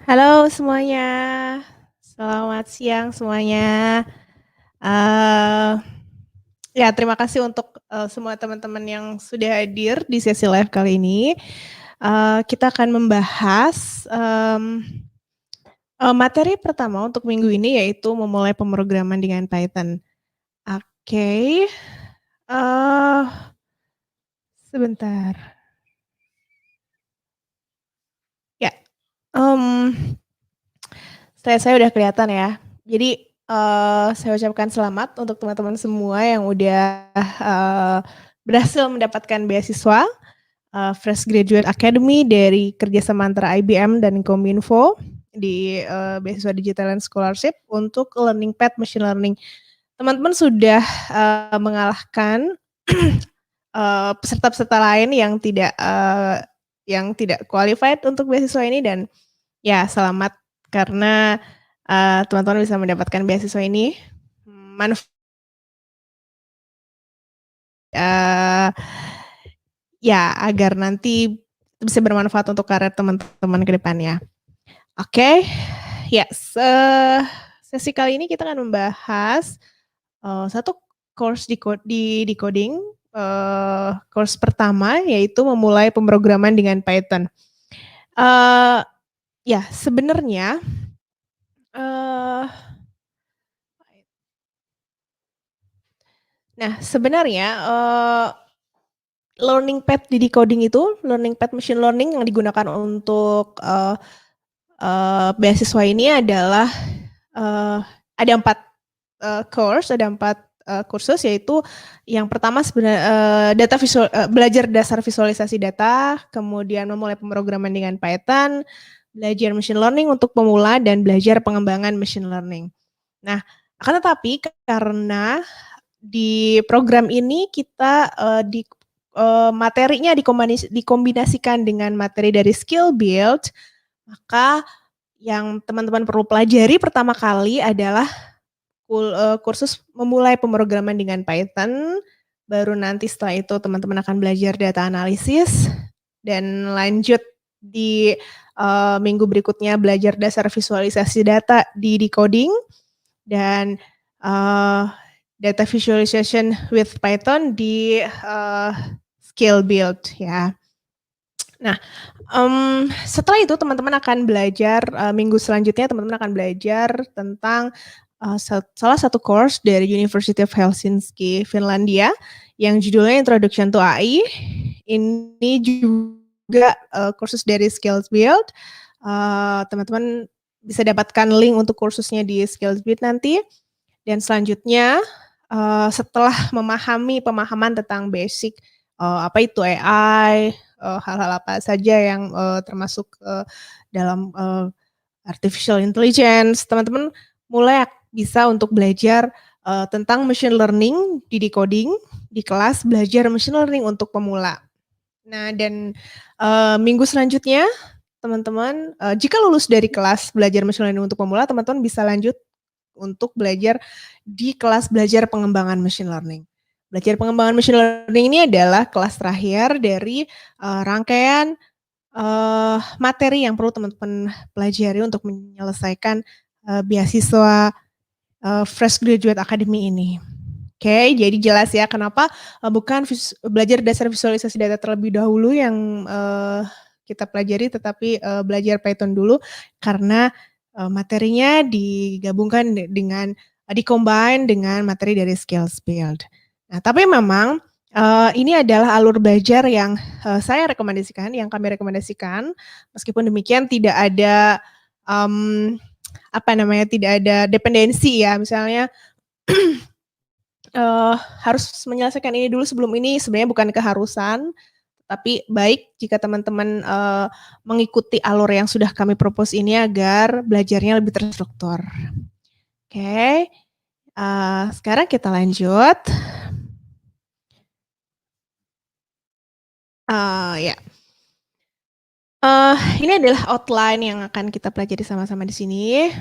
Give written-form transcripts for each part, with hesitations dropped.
Halo semuanya, selamat siang semuanya. Eee, ya terima kasih untuk, semua teman-teman yang sudah hadir di sesi live kali ini. Kita akan membahas, materi pertama untuk minggu ini yaitu memulai pemrograman dengan Python. Oke, eee, sebentar. Ya, mmm, slide saya udah kelihatan ya. Jadi, saya ucapkan selamat untuk teman-teman semua yang udah, berhasil mendapatkan beasiswa, Fresh Graduate Academy dari kerjasama antara IBM dan Kominfo di, beasiswa Digital and Scholarship untuk Learning Path Machine Learning. Teman-teman sudah, mengalahkan, peserta-peserta lain yang tidak qualified untuk beasiswa ini dan ya selamat karena, teman-teman bisa mendapatkan beasiswa ini, manf eee, ya agar nanti bisa bermanfaat untuk karir teman-teman ke depannya. Oke, ya sesi kali ini kita akan membahas, satu course di decoding, course pertama yaitu memulai pemrograman dengan Python. Eee, ya sebenarnya, eee Nah, sebenarnya, learning path di decoding itu, learning path machine learning yang digunakan untuk, beasiswa ini adalah, ada 4 course, ada 4 kursus yaitu yang pertama belajar dasar visualisasi data, kemudian memulai pemrograman dengan Python, belajar machine learning untuk pemula, dan belajar pengembangan machine learning. Nah, akan tetapi karena di program ini kita, materinya dikombinasikan dengan materi dari skill build, maka yang teman-teman perlu pelajari pertama kali adalah kursus memulai pemrograman dengan Python, baru nanti setelah itu teman-teman akan belajar data analisis, dan lanjut di, minggu berikutnya belajar dasar visualisasi data di decoding, dan, eee, data visualization with Python di, skill build ya. Nah, setelah itu teman-teman akan belajar, minggu selanjutnya teman-teman akan belajar tentang, salah satu course dari University of Helsinki, Finlandia, yang judulnya Introduction to AI. Ini juga, kursus dari Skills Build, teman-teman bisa dapatkan link untuk kursusnya di Skills Build nanti, dan selanjutnya, setelah memahami pemahaman tentang basic, apa itu AI, hal-hal apa saja yang, termasuk, dalam, artificial intelligence, teman-teman mulai bisa untuk belajar, tentang machine learning di decoding, di kelas belajar machine learning untuk pemula. Nah dan, minggu selanjutnya teman-teman, jika lulus dari kelas belajar machine learning untuk pemula, teman-teman bisa lanjut untuk belajar di kelas belajar pengembangan machine learning. Belajar pengembangan machine learning ini adalah kelas terakhir dari, rangkaian, materi yang perlu teman-teman pelajari untuk menyelesaikan, beasiswa, Fresh Graduate Academy ini. Oke, jadi jelas ya kenapa, bukan belajar dasar visualisasi data terlebih dahulu yang, kita pelajari, tetapi, belajar Python dulu karena, materinya digabungkan dengan di-combine dengan materi dari Skills Build. Nah, tapi memang, ini adalah alur belajar yang, saya rekomendasikan, yang kami rekomendasikan. Meskipun demikian tidak ada, apa namanya, tidak ada dependensi ya, misalnya harus menyelesaikan ini dulu sebelum ini, sebenarnya bukan keharusan, tapi baik jika teman-teman, mengikuti alur yang sudah kami propose ini agar belajarnya lebih terstruktur. Oke, sekarang kita lanjut. Ya. Ini adalah outline yang akan kita pelajari sama-sama di sini.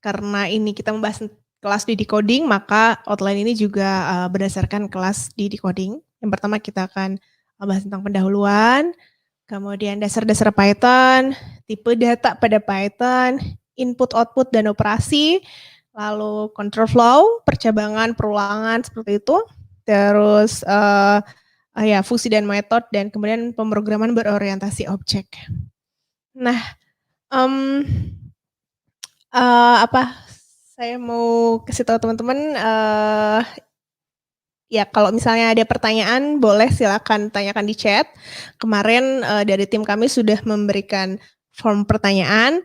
Karena ini kita membahas kelas di decoding, maka outline ini juga, berdasarkan kelas di decoding. Yang pertama kita akan bahas tentang pendahuluan, kemudian dasar-dasar Python, tipe data pada Python, input, output, dan operasi, lalu control flow, percabangan, perulangan, seperti itu. Terus ya fungsi dan metode, dan kemudian pemrograman berorientasi objek. Nah, saya mau kasih tahu teman-teman, ya kalau misalnya ada pertanyaan boleh silakan tanyakan di chat. Kemarin dari tim kami sudah memberikan form pertanyaan,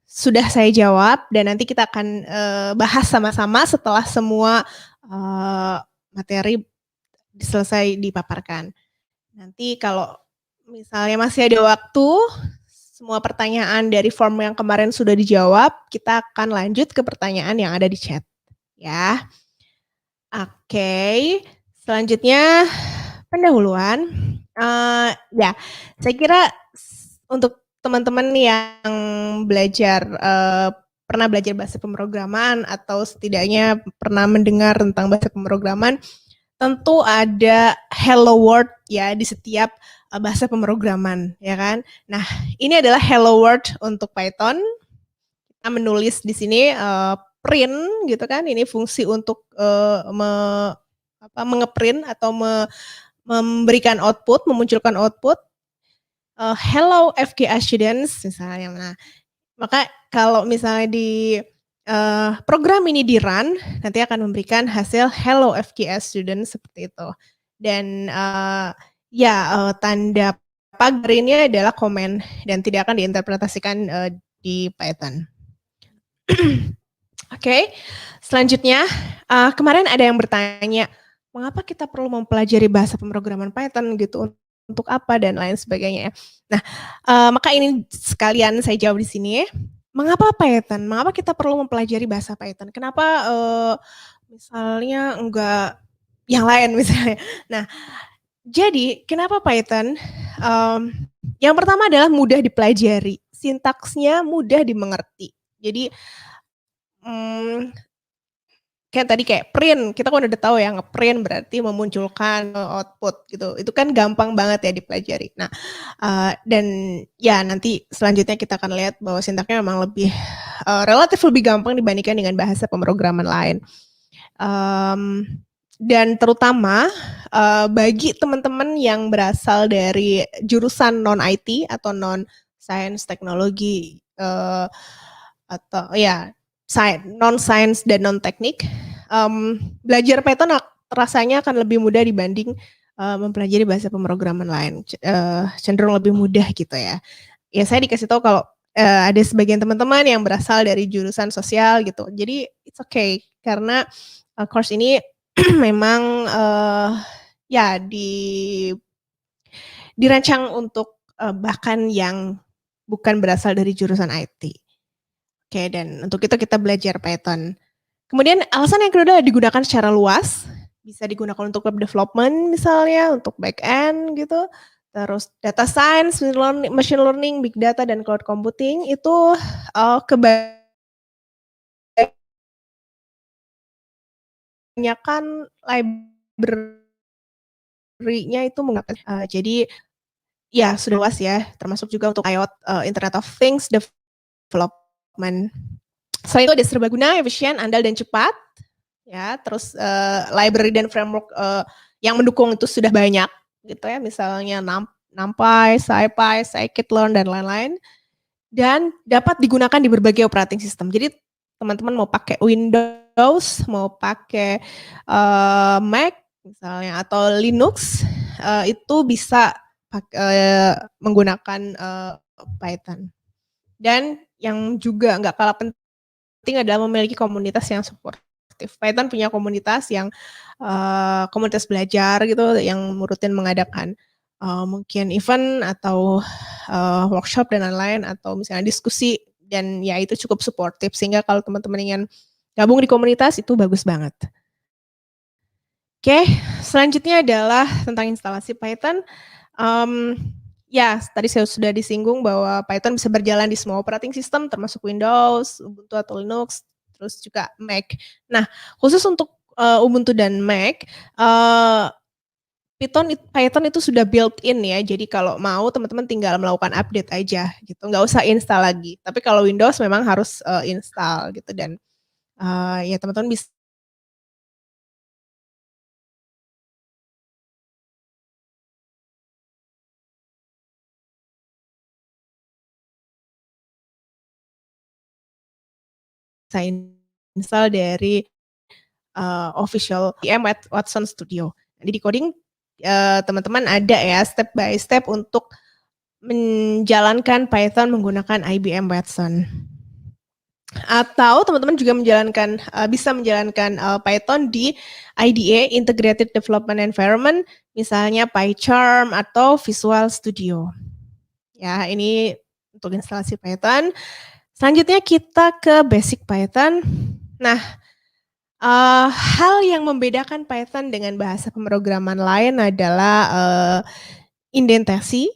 sudah saya jawab, dan nanti kita akan bahas sama-sama setelah semua materi selesai dipaparkan. Nanti kalau misalnya masih ada waktu, semua pertanyaan dari form yang kemarin sudah dijawab, kita akan lanjut ke pertanyaan yang ada di chat, ya. Oke, selanjutnya pendahuluan. Ya, saya kira untuk teman-teman yang belajar, pernah belajar bahasa pemrograman atau setidaknya pernah mendengar tentang bahasa pemrograman, tentu ada hello world ya di setiap bahasa pemrograman, ya kan? Nah, ini adalah hello world untuk Python. Kita menulis di sini print gitu kan, ini fungsi untuk mengeprint atau memberikan output, memunculkan output. Hello FGA students misalnya. Nah, maka kalau misalnya di program ini di run, nanti akan memberikan hasil hello FGS student seperti itu. Dan tanda pagar ini adalah komen dan tidak akan diinterpretasikan di Python. Oke, selanjutnya kemarin ada yang bertanya, mengapa kita perlu mempelajari bahasa pemrograman Python gitu, untuk apa dan lain sebagainya ya. Nah, maka ini sekalian saya jawab di sini ya. Mengapa Python? Mengapa kita perlu mempelajari bahasa Python? Kenapa misalnya enggak yang lain misalnya. Nah, jadi kenapa Python? Yang pertama adalah mudah dipelajari, sintaksnya mudah dimengerti. Jadi kayak tadi kayak print, kita kan udah tahu ya, nge-print berarti memunculkan output gitu. Itu kan gampang banget ya dipelajari. Nah, dan ya nanti selanjutnya kita akan lihat bahwa sintaksnya memang lebih relatif lebih gampang dibandingkan dengan bahasa pemrograman lain. Dan terutama bagi teman-teman yang berasal dari jurusan non-IT atau non-science teknologi atau ya non-science dan non-teknik, belajar Python rasanya akan lebih mudah dibanding mempelajari bahasa pemrograman lain, cenderung lebih mudah gitu ya. Ya saya dikasih tahu kalau ada sebagian teman-teman yang berasal dari jurusan sosial gitu, jadi it's okay karena course ini memang ya dirancang untuk bahkan yang bukan berasal dari jurusan IT. Oke, dan untuk itu kita belajar Python. Kemudian alasan yang kedua adalah digunakan secara luas, bisa digunakan untuk web development misalnya, untuk back end gitu, terus data science, machine learning, big data, dan cloud computing itu kebanyakan library-nya itu menggunakan, jadi ya sudah luas ya, termasuk juga untuk IoT, Internet of Things development. Selain itu ada serbaguna, efisien, andal, dan cepat. Ya, terus library dan framework yang mendukung itu sudah banyak gitu ya, misalnya NumPy, SciPy, scikit-learn, dan lain-lain. Dan dapat digunakan di berbagai operating system. Jadi teman-teman mau pakai Windows, mau pakai Mac misalnya atau Linux, itu bisa menggunakan Python. Dan yang juga nggak kalah penting adalah memiliki komunitas yang supportive. Python punya komunitas yang komunitas belajar gitu yang rutin mengadakan mungkin event atau workshop dan lain-lain atau misalnya diskusi, dan ya itu cukup supportive sehingga kalau teman-teman ingin gabung di komunitas itu bagus banget. Oke, selanjutnya adalah tentang instalasi Python. Ya, tadi saya sudah disinggung bahwa Python bisa berjalan di semua operating system termasuk Windows, Ubuntu atau Linux, terus juga Mac. Nah, khusus untuk Ubuntu dan Mac, Python itu sudah built in ya, jadi kalau mau teman-teman tinggal melakukan update aja gitu, nggak usah install lagi. Tapi kalau Windows memang harus, install gitu dan, ya teman-teman bisa install dari, official IBM Watson Studio. Jadi di coding, teman-teman ada ya step by step untuk menjalankan Python menggunakan IBM Watson. Atau teman-teman juga bisa menjalankan Python di IDE (Integrated Development Environment), misalnya PyCharm atau Visual Studio. Ya, ini untuk instalasi Python. Selanjutnya kita ke basic Python. Nah, hal yang membedakan Python dengan bahasa pemrograman lain adalah indentasi.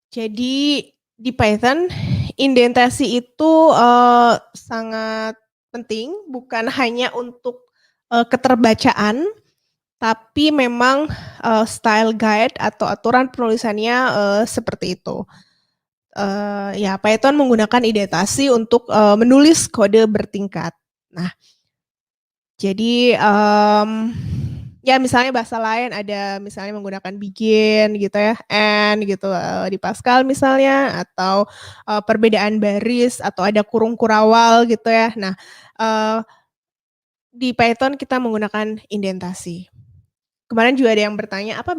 Jadi di Python indentasi itu sangat penting, bukan hanya untuk keterbacaan, tapi memang style guide atau aturan penulisannya seperti itu. Ya Python menggunakan indentasi untuk menulis kode bertingkat. Nah, jadi ya misalnya bahasa lain ada misalnya menggunakan begin gitu ya, end gitu di Pascal misalnya, atau perbedaan baris atau ada kurung kurawal gitu ya. Nah, di Python kita menggunakan indentasi. Kemarin juga ada yang bertanya apa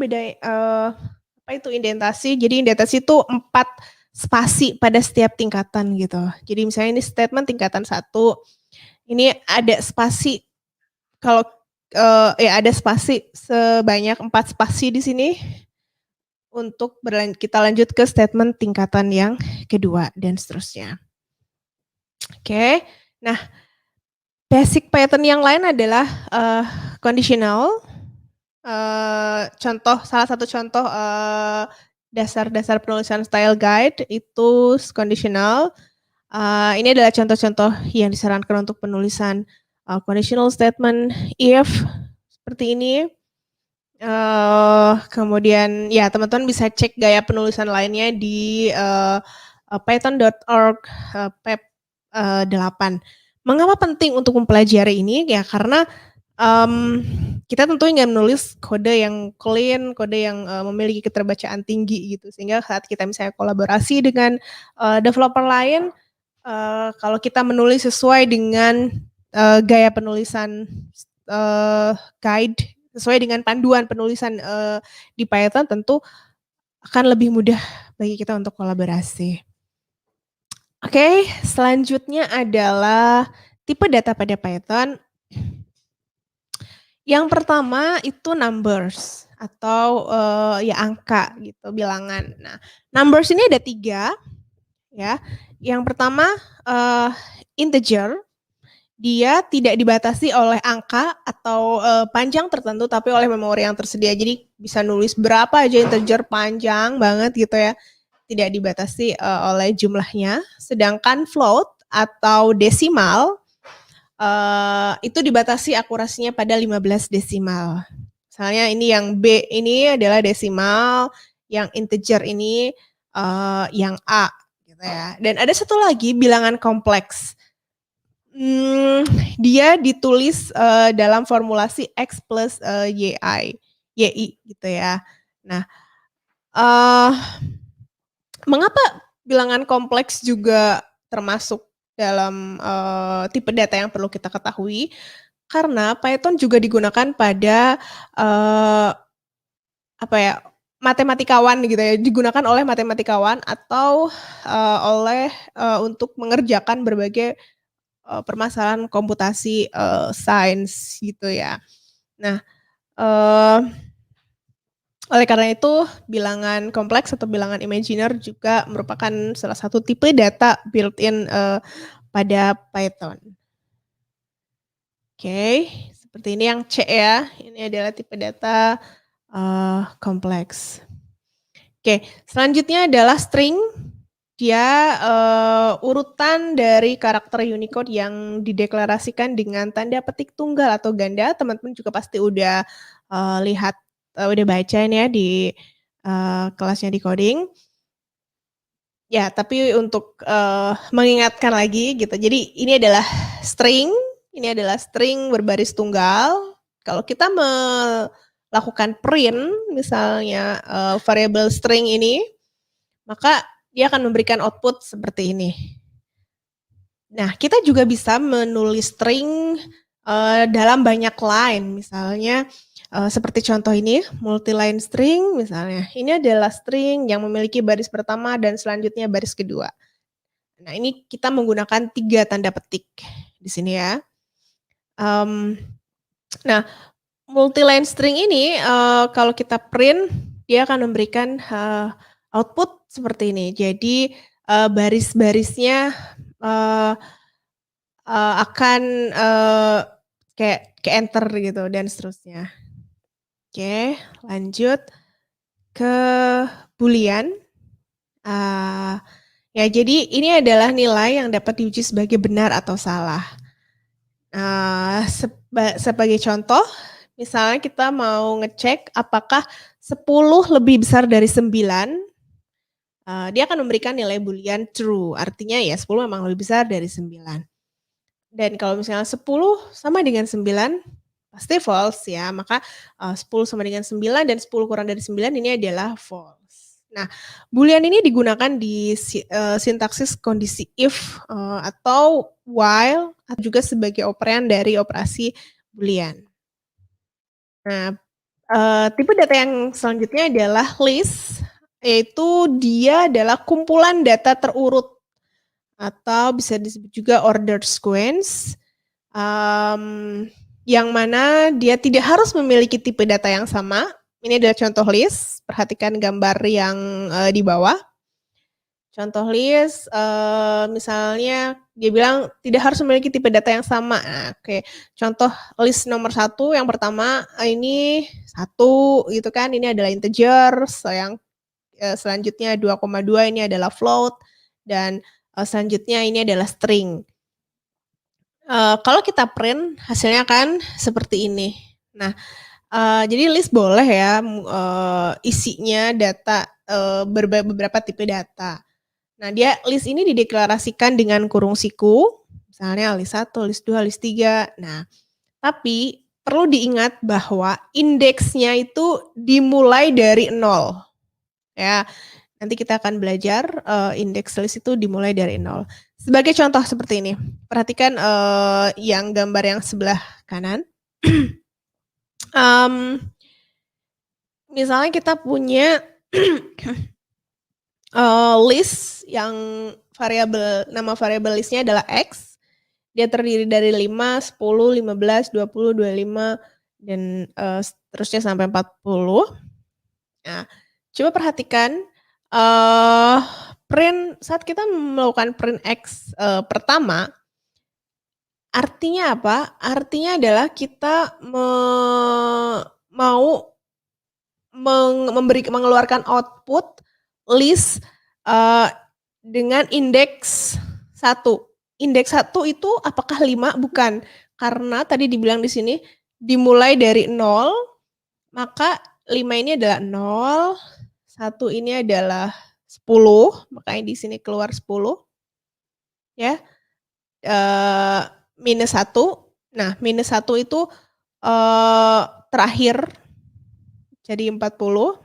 itu indentasi? Jadi indentasi itu 4 spasi pada setiap tingkatan gitu. Jadi misalnya ini statement tingkatan 1, ini ada spasi kalau ya ada spasi sebanyak 4 spasi di sini untuk kita lanjut ke statement tingkatan yang kedua dan seterusnya. Oke, nah basic Python yang lain adalah conditional. Salah satu contoh dasar-dasar penulisan style guide itu conditional. Ini adalah contoh-contoh yang disarankan untuk penulisan conditional statement if seperti ini. Kemudian ya teman-teman bisa cek gaya penulisan lainnya di python.org pep 8. Mengapa penting untuk mempelajari ini? Ya karena kita tentu ingin menulis kode yang clean, kode yang memiliki keterbacaan tinggi gitu, sehingga saat kita misalnya kolaborasi dengan developer lain, kalau kita menulis sesuai dengan gaya penulisan guide, sesuai dengan panduan penulisan di Python, tentu akan lebih mudah bagi kita untuk kolaborasi. Oke, selanjutnya adalah tipe data pada Python. Yang pertama itu numbers atau ya angka gitu, bilangan. Nah, numbers ini ada 3 ya. Yang pertama integer, dia tidak dibatasi oleh angka atau panjang tertentu, tapi oleh memori yang tersedia. Jadi bisa nulis berapa aja integer panjang banget gitu ya, tidak dibatasi oleh jumlahnya. Sedangkan float atau desimal itu dibatasi akurasinya pada 15 desimal. Misalnya ini yang B ini adalah desimal, yang integer ini yang A gitu ya. Dan ada satu lagi bilangan kompleks. Dia ditulis dalam formulasi X plus YI gitu ya. Nah, mengapa bilangan kompleks juga termasuk dalam tipe data yang perlu kita ketahui? Karena Python juga digunakan pada matematikawan gitu ya, digunakan oleh matematikawan atau untuk mengerjakan berbagai permasalahan komputasi sains gitu ya. Nah, oleh karena itu bilangan kompleks atau bilangan imaginer juga merupakan salah satu tipe data built-in pada Python. Oke, seperti ini yang C ya, ini adalah tipe data kompleks. Oke, selanjutnya adalah string. Dia urutan dari karakter Unicode yang dideklarasikan dengan tanda petik tunggal atau ganda. Teman-teman juga pasti udah lihat udah baca ini ya di kelasnya di coding. Ya, tapi untuk mengingatkan lagi gitu. Jadi ini adalah string berbaris tunggal. Kalau kita melakukan print misalnya variabel string ini, maka dia akan memberikan output seperti ini. Nah, kita juga bisa menulis string dalam banyak line, misalnya seperti contoh ini, multi-line string misalnya. Ini adalah string yang memiliki baris pertama dan selanjutnya baris kedua. Nah, ini kita menggunakan 3 tanda petik di sini ya. Nah, multi-line string ini kalau kita print, dia akan memberikan output seperti ini. Jadi baris-barisnya akan kayak enter gitu dan seterusnya. Oke, lanjut ke boolean. Ya, jadi ini adalah nilai yang dapat diuji sebagai benar atau salah. Sebagai contoh, misalnya kita mau ngecek apakah 10 lebih besar dari 9, dia akan memberikan nilai boolean true, artinya ya 10 memang lebih besar dari 9. Dan kalau misalnya 10 sama dengan 9, pasti false ya, maka 10 sama dengan 9 dan 10 kurang dari 9 ini adalah false. Nah, boolean ini digunakan di sintaksis kondisi if atau while, atau juga sebagai operan dari operasi boolean. Nah, tipe data yang selanjutnya adalah list, yaitu dia adalah kumpulan data terurut atau bisa disebut juga ordered sequence, yang mana dia tidak harus memiliki tipe data yang sama. Ini adalah contoh list, perhatikan gambar yang di bawah. Contoh list, misalnya dia bilang tidak harus memiliki tipe data yang sama. Nah, oke. Contoh list nomor 1 yang pertama ini 1 gitu kan, ini adalah integer, yang selanjutnya 2,2 ini adalah float, dan selanjutnya ini adalah string. Kalau kita print hasilnya kan seperti ini. Nah, jadi list boleh ya isinya data beberapa tipe data. Nah, list ini dideklarasikan dengan kurung siku, misalnya list 1, list 2, list 3. Nah, tapi perlu diingat bahwa indeksnya itu dimulai dari 0. Ya, nanti kita akan belajar indeks list itu dimulai dari 0. Sebagai contoh seperti ini, perhatikan yang gambar yang sebelah kanan. Misalnya kita punya list yang nama variabel listnya adalah X. Dia terdiri dari 5, 10, 15, 20, 25, dan seterusnya sampai 40. Nah, coba perhatikan saat kita melakukan print X pertama, artinya apa? Artinya adalah kita mau mengeluarkan output list dengan indeks 1. Indeks 1 itu apakah 5? Bukan. Karena tadi dibilang di sini dimulai dari 0, maka 5 ini adalah 0, 1 ini adalah 10, makanya di sini keluar 10. Ya. Minus 1. Nah, minus 1 itu terakhir jadi 40.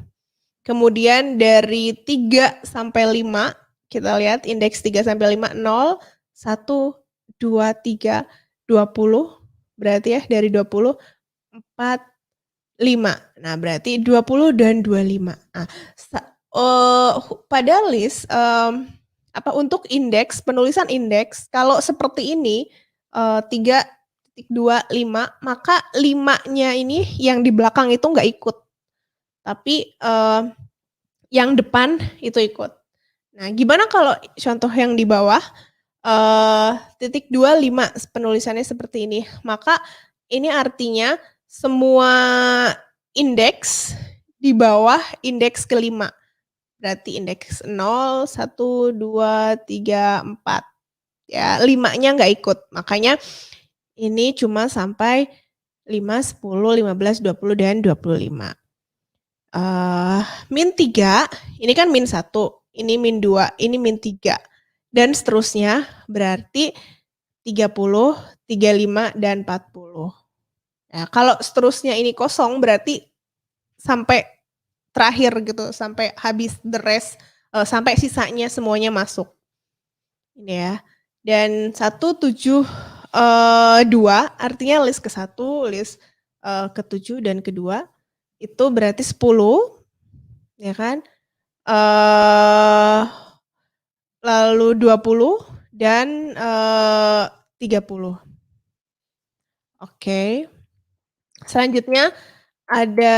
Kemudian dari 3 sampai 5, kita lihat indeks 3 sampai 5, 0, 1, 2, 3, 20, berarti ya dari 20, 4, 5. Nah, berarti 20 dan 25. Nah, pada list, untuk indeks, penulisan indeks, kalau seperti ini, 3.25, maka 5-nya ini yang di belakang itu nggak ikut. Tapi yang depan itu ikut. Nah, gimana kalau contoh yang di bawah, 0.25 penulisannya seperti ini. Maka ini artinya semua indeks di bawah indeks ke-5. Berarti indeks 0, 1, 2, 3, 4. Ya, 5-nya nggak ikut. Makanya ini cuma sampai 5, 10, 15, 20, dan 25. min 3, ini kan min 1, ini min 2, ini min 3, dan seterusnya, berarti 30, 35, dan 40. Nah, kalau seterusnya ini kosong, berarti sampai terakhir gitu, sampai habis the rest, sampai sisanya semuanya masuk. Ini ya. Dan 1, 7, 2, artinya list ke-1, list ke-7 dan ke-2, itu berarti 10, ya kan? Lalu 20 dan 30. Oke. Selanjutnya ada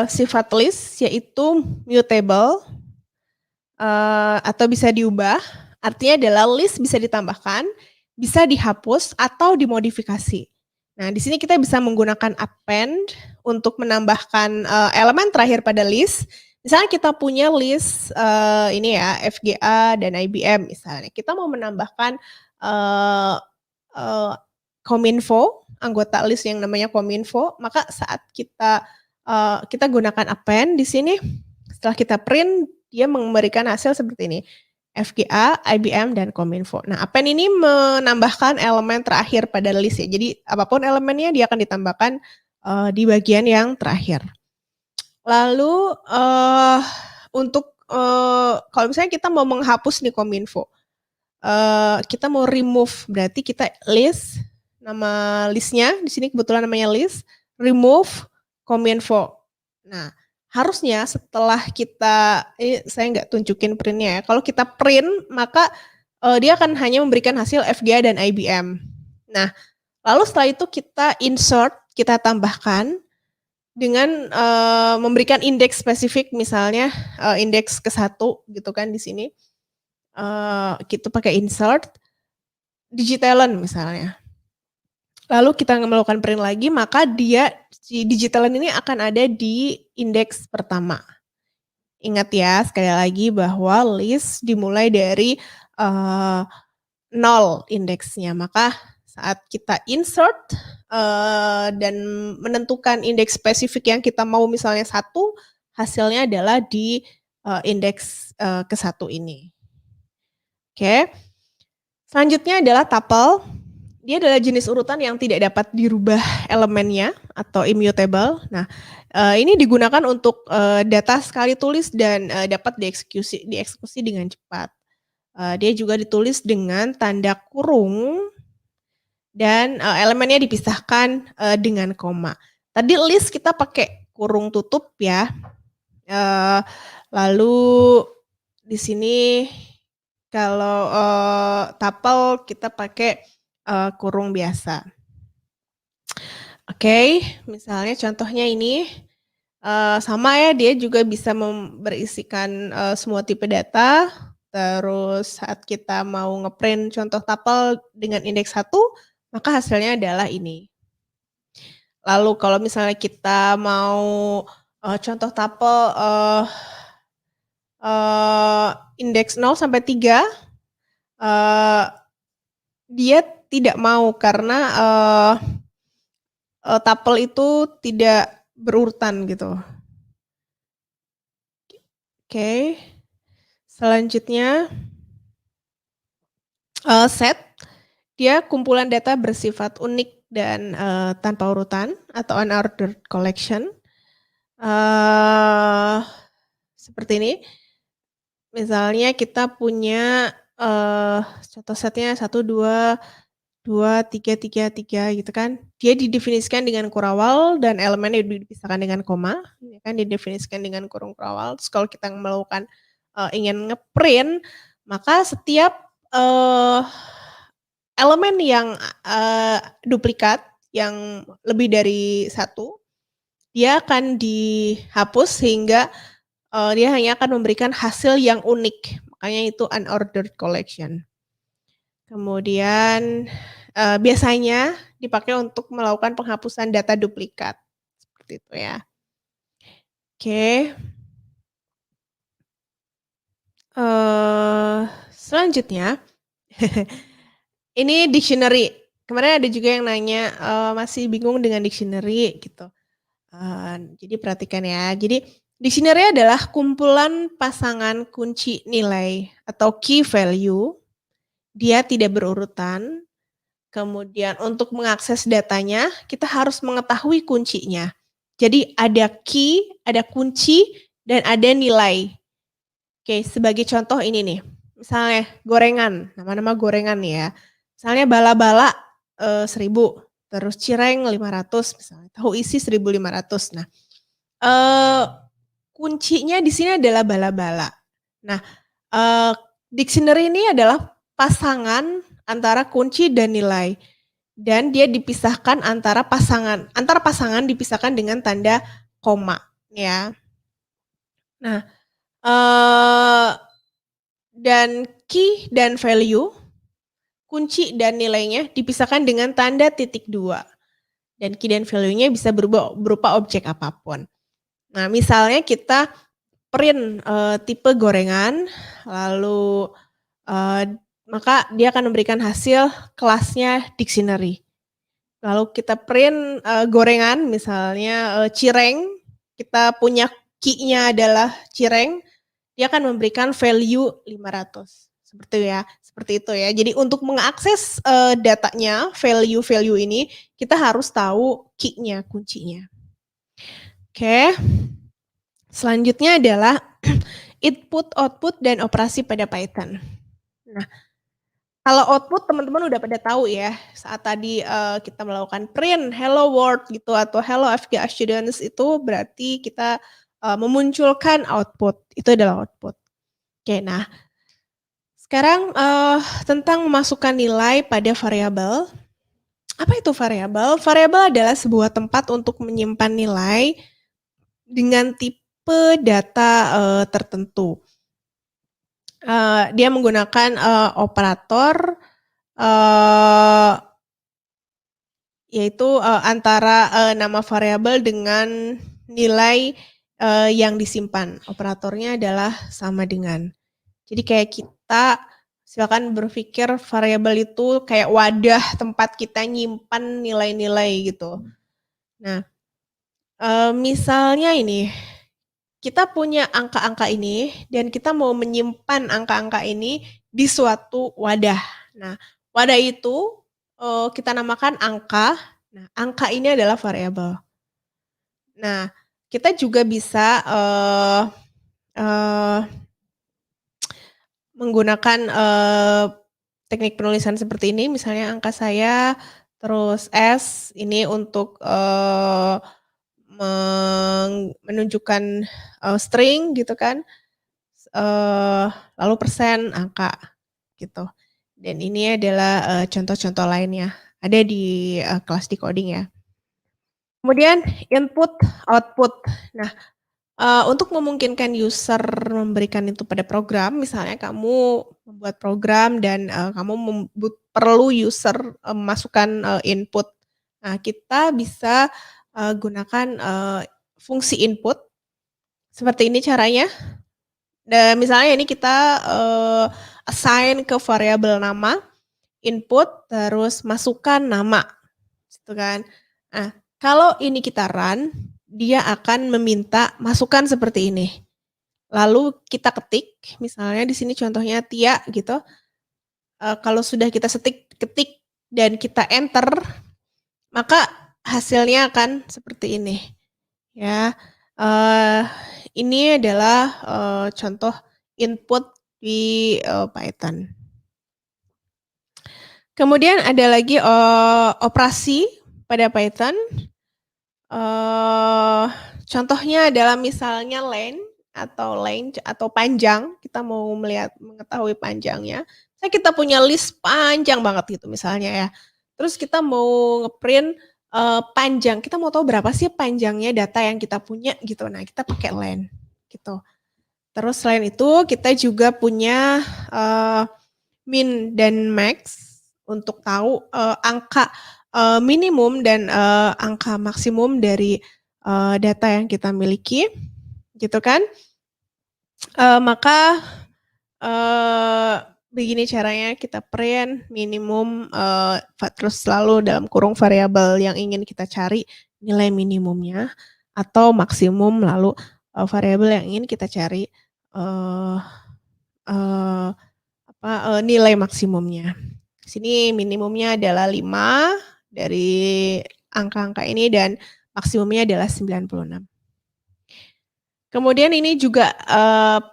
sifat list yaitu mutable, atau bisa diubah. Artinya adalah list bisa ditambahkan, bisa dihapus atau dimodifikasi. Nah, di sini kita bisa menggunakan append untuk menambahkan elemen terakhir pada list. Misalnya kita punya list ini ya FGA dan IBM misalnya. Kita mau menambahkan Kominfo, anggota list yang namanya Kominfo, maka saat kita gunakan append di sini, setelah kita print dia memberikan hasil seperti ini. FGA, IBM, dan Kominfo. Nah, append ini menambahkan elemen terakhir pada list ya. Jadi apapun elemennya dia akan ditambahkan di bagian yang terakhir. Lalu untuk kalau misalnya kita mau menghapus nih Kominfo, kita mau remove, berarti kita list, nama listnya di sini kebetulan namanya list, remove Kominfo. Nah, harusnya setelah kita, ini saya nggak tunjukin printnya ya, kalau kita print maka dia akan hanya memberikan hasil FGA dan IBM. Nah, lalu setelah itu kita insert, kita tambahkan dengan memberikan indeks spesifik, misalnya indeks ke-1 gitu kan di sini. Kita pakai insert, digitalent misalnya. Lalu kita melakukan print lagi, maka dia si digitalent ini akan ada di indeks pertama. Ingat ya, sekali lagi bahwa list dimulai dari 0 indeksnya. Maka saat kita insert dan menentukan indeks spesifik yang kita mau misalnya 1, hasilnya adalah di indeks ke-1 ini. Oke. Selanjutnya adalah tuple. Dia adalah jenis urutan yang tidak dapat dirubah elemennya atau immutable. Nah, ini digunakan untuk data sekali tulis dan dapat dieksekusi dengan cepat. Dia juga ditulis dengan tanda kurung dan elemennya dipisahkan dengan koma. Tadi list kita pakai kurung tutup ya. Lalu di sini kalau tuple kita pakai kurung biasa. Oke, misalnya contohnya ini sama ya, dia juga bisa berisikan semua tipe data. Terus saat kita mau ngeprint contoh tuple dengan indeks 1, maka hasilnya adalah ini. Lalu kalau misalnya kita mau contoh tuple indeks 0 sampai 3, dia tidak mau karena tuple itu tidak berurutan gitu. Oke. Selanjutnya set, dia kumpulan data bersifat unik dan tanpa urutan atau unordered collection. Seperti ini. Misalnya kita punya contoh setnya 1, 2, 2, 3, 3, 3 gitu kan. Dia didefinisikan dengan kurawal dan elemennya dipisahkan dengan koma, ya kan, didefinisikan dengan kurung kurawal. Terus kalau kita melakukan ingin ngeprint, maka setiap elemen yang duplikat yang lebih dari 1, dia akan dihapus sehingga dia hanya akan memberikan hasil yang unik, makanya itu unordered collection. Kemudian biasanya dipakai untuk melakukan penghapusan data duplikat, seperti itu ya. Oke. Selanjutnya, ini dictionary. Kemarin ada juga yang nanya masih bingung dengan dictionary gitu. Jadi perhatikan ya. Jadi dictionary adalah kumpulan pasangan kunci nilai atau key value. Dia tidak berurutan. Kemudian untuk mengakses datanya, kita harus mengetahui kuncinya. Jadi ada key, ada kunci, dan ada nilai. Oke, sebagai contoh ini nih. Misalnya gorengan, nama-nama gorengan nih ya. Misalnya bala-bala 1.000, terus cireng 500 misalnya, tahu isi 1.500. Nah, kuncinya di sini adalah bala-bala. Nah, dictionary ini adalah pasangan antara kunci dan nilai. Dan dia dipisahkan antara pasangan dipisahkan dengan tanda koma ya. Nah, dan key dan value, kunci dan nilainya dipisahkan dengan tanda titik 2. Dan key dan value-nya bisa berupa objek apapun. Nah, misalnya kita print tipe gorengan, lalu maka dia akan memberikan hasil kelasnya dictionary. Lalu kita print gorengan, misalnya cireng, kita punya key-nya adalah cireng, dia akan memberikan value 500. Seperti itu ya. Jadi untuk mengakses datanya, value-value ini, kita harus tahu key-nya, kuncinya. Oke. Selanjutnya adalah input, output, dan operasi pada Python. Nah, kalau output teman-teman udah pada tahu ya, saat tadi kita melakukan print hello world gitu atau hello FGA students itu berarti kita memunculkan output, itu adalah output. Oke, nah sekarang tentang memasukkan nilai pada variabel. Apa itu variabel? Variabel adalah sebuah tempat untuk menyimpan nilai dengan tipe data tertentu. Dia menggunakan operator yaitu antara nama variabel dengan nilai yang disimpan. Operatornya adalah sama dengan. Jadi kayak kita silakan berpikir variabel itu kayak wadah tempat kita nyimpan nilai-nilai gitu. Nah, misalnya ini, kita punya angka-angka ini dan kita mau menyimpan angka-angka ini di suatu wadah. Nah, wadah itu kita namakan angka. Nah, angka ini adalah variabel. Nah, kita juga bisa menggunakan teknik penulisan seperti ini, misalnya angka saya, terus S ini untuk menunjukkan string gitu kan, lalu persen angka gitu. Dan ini adalah contoh-contoh lainnya, ada di kelas decoding ya. Kemudian input, output. Nah, untuk memungkinkan user memberikan itu pada program, misalnya kamu membuat program dan kamu perlu user memasukkan input. Nah, kita bisa gunakan fungsi input. Seperti ini caranya. Dan misalnya ini kita assign ke variabel nama, input, terus masukkan nama, gitu kan. Nah, kalau ini kita run, dia akan meminta masukan seperti ini. Lalu kita ketik, misalnya di sini contohnya Tia gitu. Kalau sudah kita ketik dan kita enter, maka hasilnya akan seperti ini. Ya, ini adalah contoh input di Python. Kemudian ada lagi operasi pada Python. Contohnya adalah misalnya len atau panjang, kita mau mengetahui panjangnya. Kita punya list panjang banget gitu misalnya ya. Terus kita mau ngeprint panjang, kita mau tahu berapa sih panjangnya data yang kita punya gitu. Nah, kita pakai len gitu. Terus selain itu kita juga punya min dan max untuk tahu angka minimum dan angka maksimum dari data yang kita miliki, gitu kan? Maka begini caranya kita print minimum terus selalu dalam kurung variabel yang ingin kita cari nilai minimumnya. atau maksimum, lalu variabel yang ingin kita cari nilai maksimumnya. Di sini minimumnya adalah 5 dari angka-angka ini dan maksimumnya adalah 96. Kemudian ini juga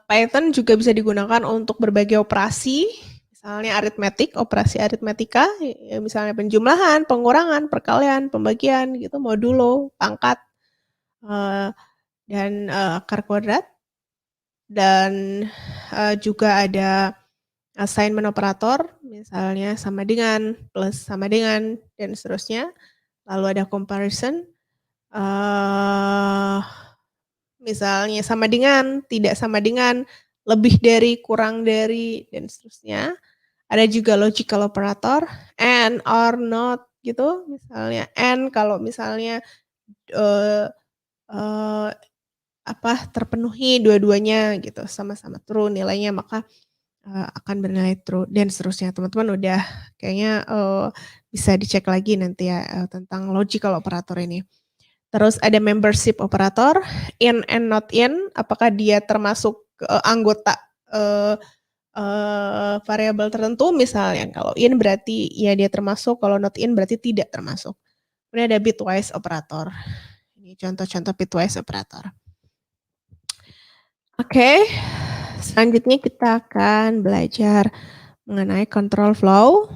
Python juga bisa digunakan untuk berbagai operasi, misalnya aritmetik, operasi aritmetika, misalnya penjumlahan, pengurangan, perkalian, pembagian gitu, modulo, pangkat, dan akar kuadrat. Dan juga ada assignment operator, misalnya sama dengan, plus sama dengan, dan seterusnya. Lalu ada comparison, misalnya sama dengan, tidak sama dengan, lebih dari, kurang dari, dan seterusnya. Ada juga logical operator, and, or, not, gitu. Misalnya and kalau misalnya terpenuhi dua-duanya gitu, sama-sama true nilainya, maka akan bernilai true dan seterusnya. Teman-teman udah kayaknya bisa dicek lagi nanti ya tentang logical operator ini. Terus ada membership operator, in and not in, apakah dia termasuk anggota variabel tertentu, misalnya kalau in berarti ya dia termasuk, kalau not in berarti tidak termasuk. Kemudian ada bitwise operator. Ini contoh-contoh bitwise operator. Oke, selanjutnya kita akan belajar mengenai control flow,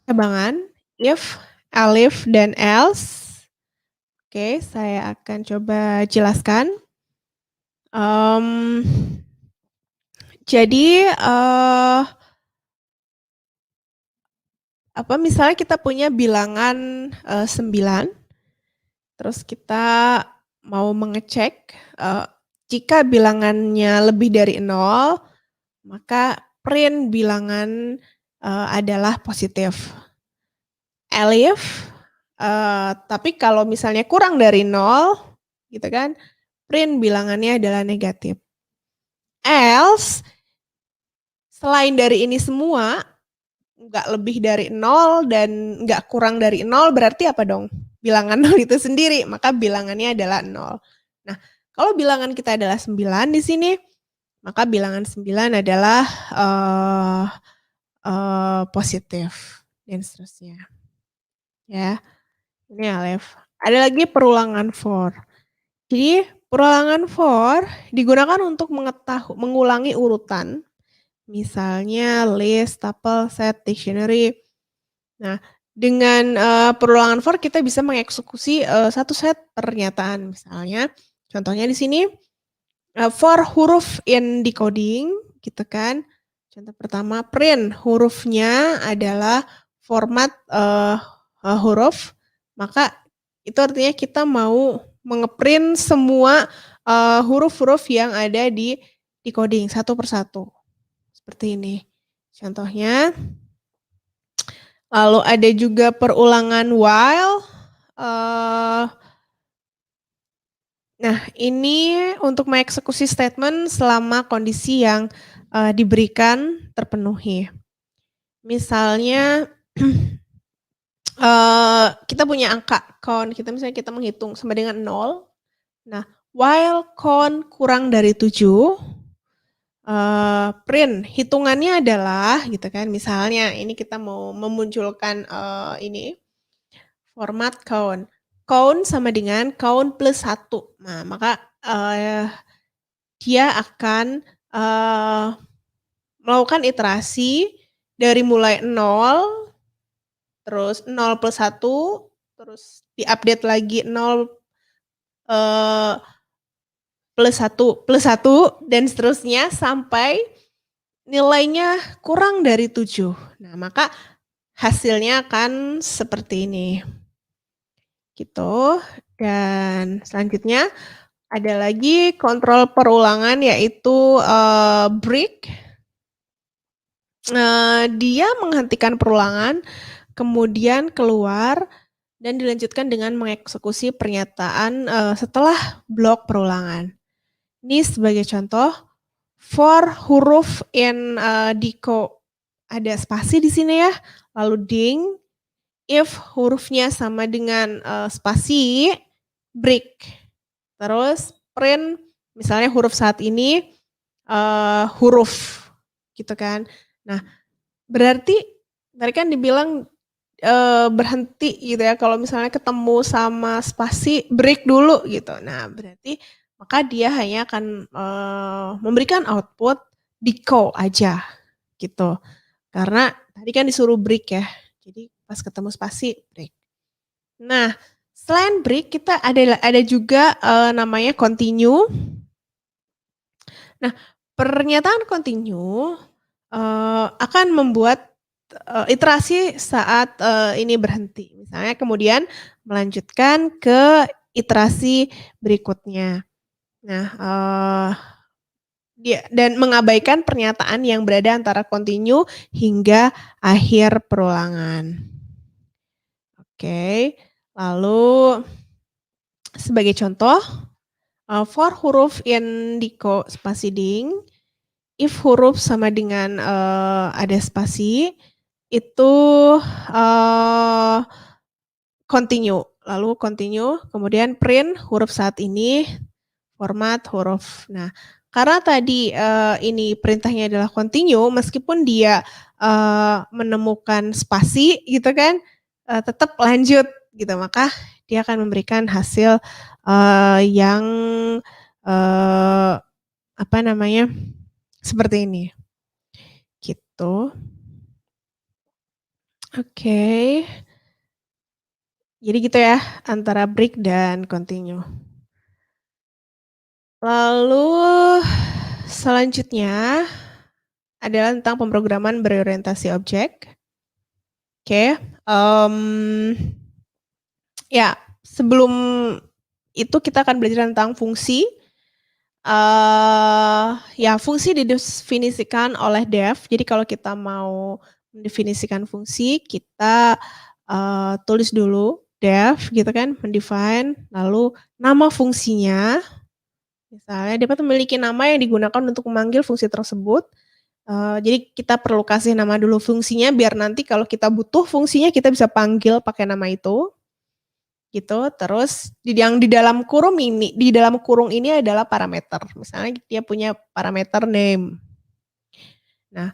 cabangan, if, elif, dan else. Oke, saya akan coba jelaskan. Jadi, misalnya kita punya bilangan 9, terus kita mau mengecek jika bilangannya lebih dari 0, maka print bilangan adalah positif. Elif, tapi kalau misalnya kurang dari 0, gitu kan, print bilangannya adalah negatif. Else, selain dari ini semua, nggak lebih dari 0 dan nggak kurang dari 0, berarti apa dong? Bilangan 0 itu sendiri, maka bilangannya adalah 0. Nah, kalau bilangan kita adalah 9 di sini, maka bilangan 9 adalah positif dan seterusnya. Ya, ini alef. Ada lagi perulangan for. Jadi perulangan for digunakan untuk mengulangi urutan, misalnya list, tuple, set, dictionary. Nah, dengan perulangan for kita bisa mengeksekusi satu set pernyataan, misalnya contohnya di sini for huruf in decoding, gitu kan. Contoh pertama, print hurufnya adalah format huruf, maka itu artinya kita mau mengeprint semua huruf-huruf yang ada di decoding satu persatu. Seperti ini contohnya. Lalu ada juga perulangan while. Nah, ini untuk mengeksekusi statement selama kondisi yang diberikan terpenuhi. Misalnya kita punya angka count, misalnya kita menghitung sama dengan 0. Nah, while count kurang dari 7, print hitungannya adalah gitu kan, misalnya ini kita mau memunculkan ini format count. Count sama dengan count plus 1. Nah, maka dia akan melakukan iterasi dari mulai 0, terus 0 plus 1, terus diupdate lagi 0 plus 1, dan seterusnya sampai nilainya kurang dari 7. Nah, maka hasilnya akan seperti ini. Gitu. Dan selanjutnya ada lagi kontrol perulangan yaitu break. Dia menghentikan perulangan, kemudian keluar dan dilanjutkan dengan mengeksekusi pernyataan setelah blok perulangan. Ini sebagai contoh, for huruf in decode ada spasi di sini ya, lalu ding, if hurufnya sama dengan, spasi, break. Terus print misalnya huruf saat ini, huruf, gitu kan. Nah, berarti tadi kan dibilang, berhenti gitu ya, kalau misalnya ketemu sama spasi, break dulu gitu. Nah, berarti maka dia hanya akan, memberikan output decode aja, gitu. Karena tadi kan disuruh break ya, jadi pas ketemu spasi, break. Nah, selain break kita ada juga, namanya continue. Nah, pernyataan continue, akan membuat, iterasi saat, ini berhenti. Misalnya kemudian melanjutkan ke iterasi berikutnya. Nah, dia dan mengabaikan pernyataan yang berada antara continue hingga akhir perulangan. Oke, lalu sebagai contoh, for huruf in decode spasi ding, if huruf sama dengan, ada spasi, itu, continue, lalu continue, kemudian print huruf saat ini, format huruf. Nah, karena tadi, ini perintahnya adalah continue, meskipun dia, menemukan spasi gitu kan, tetap lanjut gitu, maka dia akan memberikan hasil, yang, apa namanya, seperti ini. Gitu. Oke. Jadi gitu ya, antara break dan continue. Lalu selanjutnya adalah tentang pemrograman berorientasi objek. Oke, ya sebelum itu kita akan belajar tentang fungsi. Ya fungsi didefinisikan oleh def, jadi kalau kita mau mendefinisikan fungsi, kita, tulis dulu def gitu kan, mendefine, lalu nama fungsinya, misalnya dapat memiliki nama yang digunakan untuk memanggil fungsi tersebut. Jadi kita perlu kasih nama dulu fungsinya, biar nanti kalau kita butuh fungsinya, kita bisa panggil pakai nama itu. Gitu, terus yang di dalam kurung ini adalah parameter, misalnya dia punya parameter name. Nah,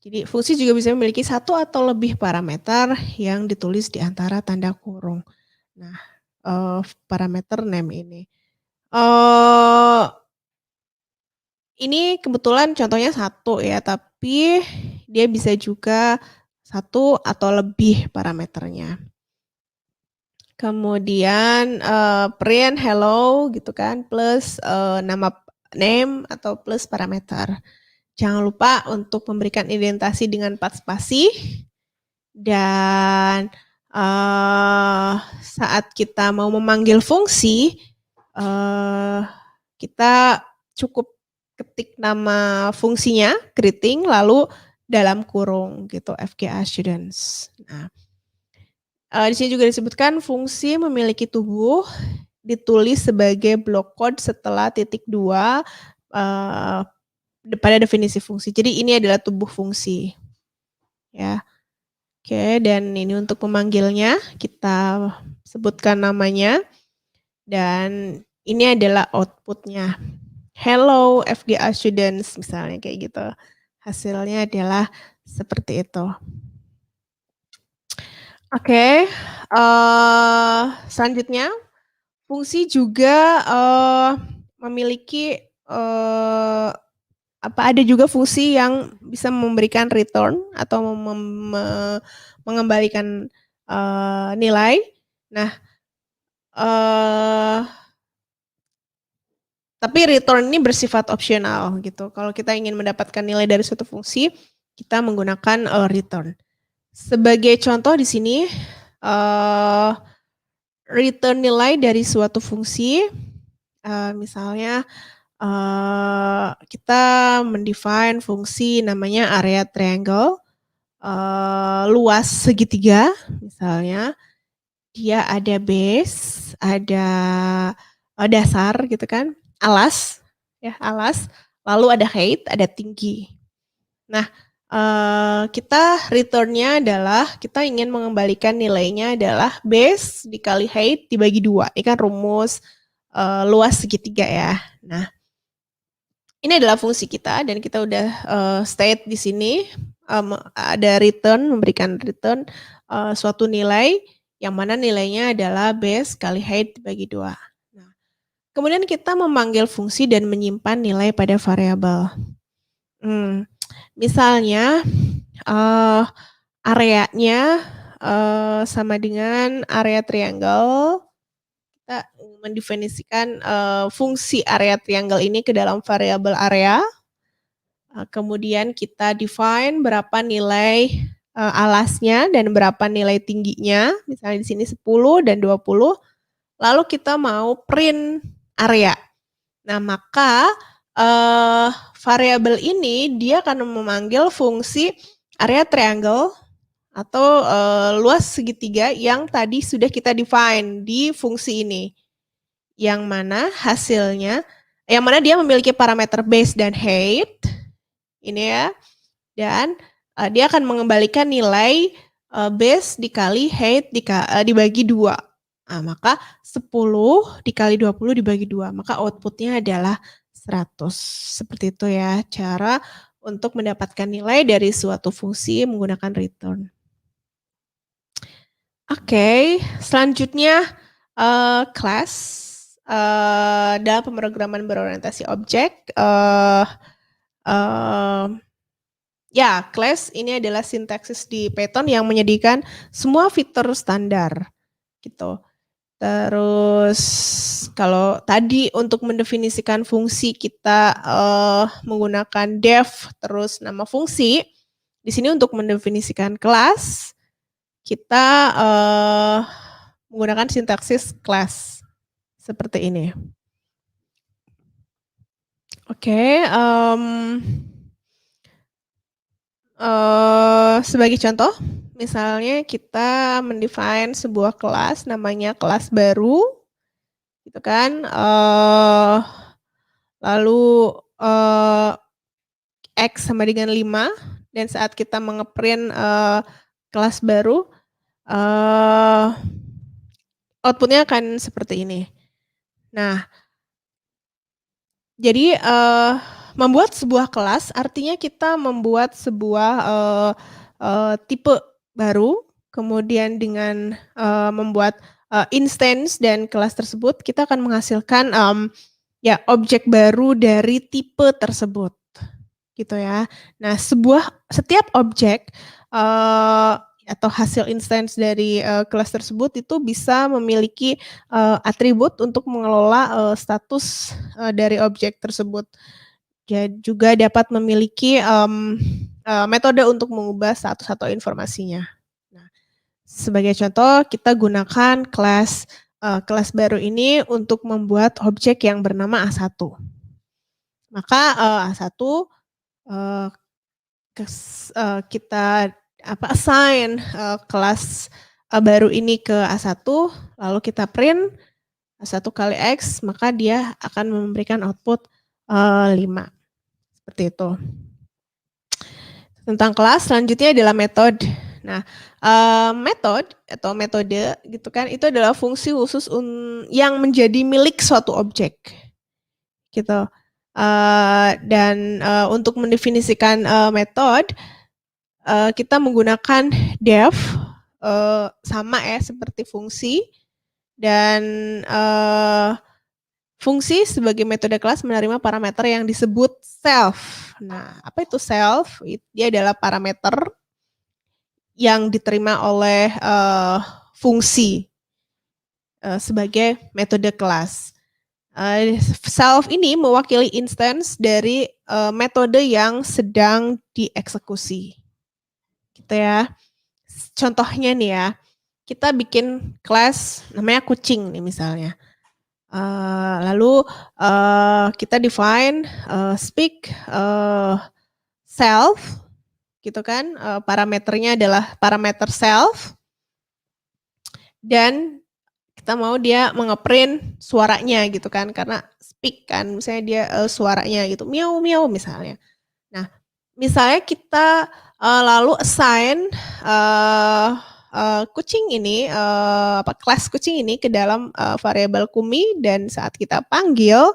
jadi fungsi juga bisa memiliki satu atau lebih parameter yang ditulis di antara tanda kurung. Nah, parameter name ini. Ini kebetulan contohnya 1 ya, tapi dia bisa juga 1 atau lebih parameternya. Kemudian, print hello gitu kan, plus, nama name atau plus parameter. Jangan lupa untuk memberikan indentasi dengan 4 spasi, dan, saat kita mau memanggil fungsi, kita cukup ketik nama fungsinya, greeting, lalu dalam kurung gitu, FGA students. Nah, di sini juga disebutkan fungsi memiliki tubuh, ditulis sebagai blok code setelah titik 2, pada definisi fungsi. Jadi ini adalah tubuh fungsi. Ya. Oke, dan ini untuk memanggilnya, kita sebutkan namanya, dan ini adalah output-nya. Hello FGA students, misalnya kayak gitu. Hasilnya adalah seperti itu. Oke, selanjutnya fungsi juga, memiliki, ada juga fungsi yang bisa memberikan return atau mengembalikan, nilai. Nah, tapi return ini bersifat opsional gitu. Kalau kita ingin mendapatkan nilai dari suatu fungsi, kita menggunakan, return. Sebagai contoh di sini, return nilai dari suatu fungsi, misalnya, kita mendefine fungsi namanya area triangle, luas segitiga misalnya, dia ada base, ada, dasar gitu kan, alas, ya alas, lalu ada height, ada tinggi. Nah, kita return-nya adalah kita ingin mengembalikan nilainya adalah base dikali height dibagi 2. Ini kan rumus luas segitiga ya. Nah, ini adalah fungsi kita dan kita udah state di sini ada return, memberikan return suatu nilai yang mana nilainya adalah base kali height dibagi 2. Nah, kemudian kita memanggil fungsi dan menyimpan nilai pada variabel. Misalnya areanya sama dengan area triangle. Kita mendefinisikan fungsi area triangle ini ke dalam variabel area. Kemudian kita define berapa nilai alasnya dan berapa nilai tingginya. Misalnya di sini 10 dan 20. Lalu kita mau print area. Nah, maka variabel ini dia akan memanggil fungsi area triangle atau luas segitiga yang tadi sudah kita define di fungsi ini. Yang mana hasilnya, yang mana dia memiliki parameter base dan height. Ini ya. Dan dia akan mengembalikan nilai base dikali height dibagi 2. Nah, maka 10 dikali 20 dibagi 2. Maka outputnya adalah 100. Seperti itu ya cara untuk mendapatkan nilai dari suatu fungsi menggunakan return. Oke, selanjutnya class dalam pemrograman berorientasi objek. Ya, class ini adalah sintaksis di Python yang menyediakan semua fitur standar gitu. Terus kalau tadi untuk mendefinisikan fungsi kita menggunakan def terus nama fungsi. Di sini untuk mendefinisikan kelas kita menggunakan sintaksis class seperti ini. Oke, sebagai contoh, misalnya kita mendefine sebuah kelas namanya kelas baru, gitu kan. Lalu X sama dengan 5, dan saat kita mengeprint kelas baru, outputnya akan seperti ini. Nah, jadi membuat sebuah kelas artinya kita membuat sebuah tipe baru, kemudian dengan membuat instance dan kelas tersebut kita akan menghasilkan ya objek baru dari tipe tersebut, gitu ya. Nah, setiap objek atau hasil instance dari kelas tersebut itu bisa memiliki atribut untuk mengelola status dari objek tersebut. Juga dapat memiliki metode untuk mengubah status atau informasinya. Nah, sebagai contoh kita gunakan kelas baru ini untuk membuat objek yang bernama A1. Maka A1 kita assign kelas baru ini ke A1, lalu kita print A1 kali X, maka dia akan memberikan output 5. Seperti itu. Tentang kelas, selanjutnya adalah metode. Nah, metode gitu kan, itu adalah fungsi khusus yang menjadi milik suatu objek. Gitu. Dan untuk mendefinisikan metode, kita menggunakan def, sama ya seperti fungsi, dan fungsi sebagai metode kelas menerima parameter yang disebut self. Nah, apa itu self? Dia adalah parameter yang diterima oleh fungsi sebagai metode kelas. Self ini mewakili instance dari metode yang sedang dieksekusi. Gitu ya. Contohnya nih ya, kita bikin kelas namanya kucing nih misalnya. Lalu kita define speak self, gitu kan, parameternya adalah parameter self, dan kita mau dia mengeprint suaranya gitu kan, karena speak kan, misalnya dia suaranya gitu, miau miau misalnya. Nah, misalnya kita, lalu assign, kucing ini, kelas kucing ini ke dalam, variabel kumi dan saat kita panggil,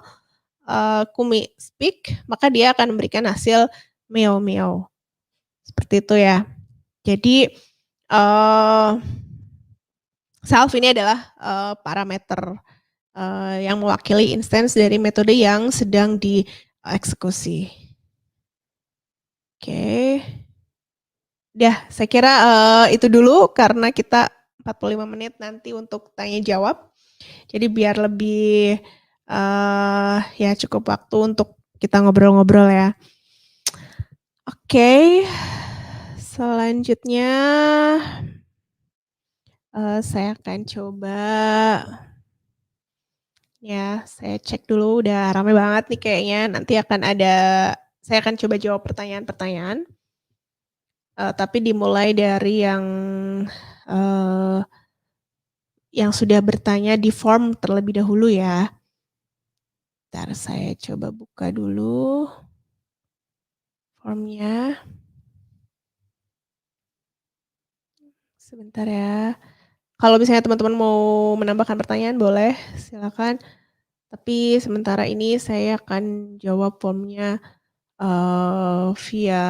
kumi speak, maka dia akan memberikan hasil meow meow. Seperti itu ya. Jadi, self ini adalah, parameter, yang mewakili instance dari metode yang sedang dieksekusi. Oke. Udah, saya kira, itu dulu karena kita 45 menit nanti untuk tanya jawab. Jadi biar lebih, ya cukup waktu untuk kita ngobrol-ngobrol ya. Oke, selanjutnya, saya akan coba ya, saya cek dulu udah rame banget nih kayaknya, nanti akan ada saya akan coba jawab pertanyaan-pertanyaan. Tapi dimulai dari yang sudah bertanya di form terlebih dahulu ya. Bentar saya coba buka dulu formnya. Sebentar ya. Kalau misalnya teman-teman mau menambahkan pertanyaan boleh, silakan. Tapi sementara ini saya akan jawab formnya, via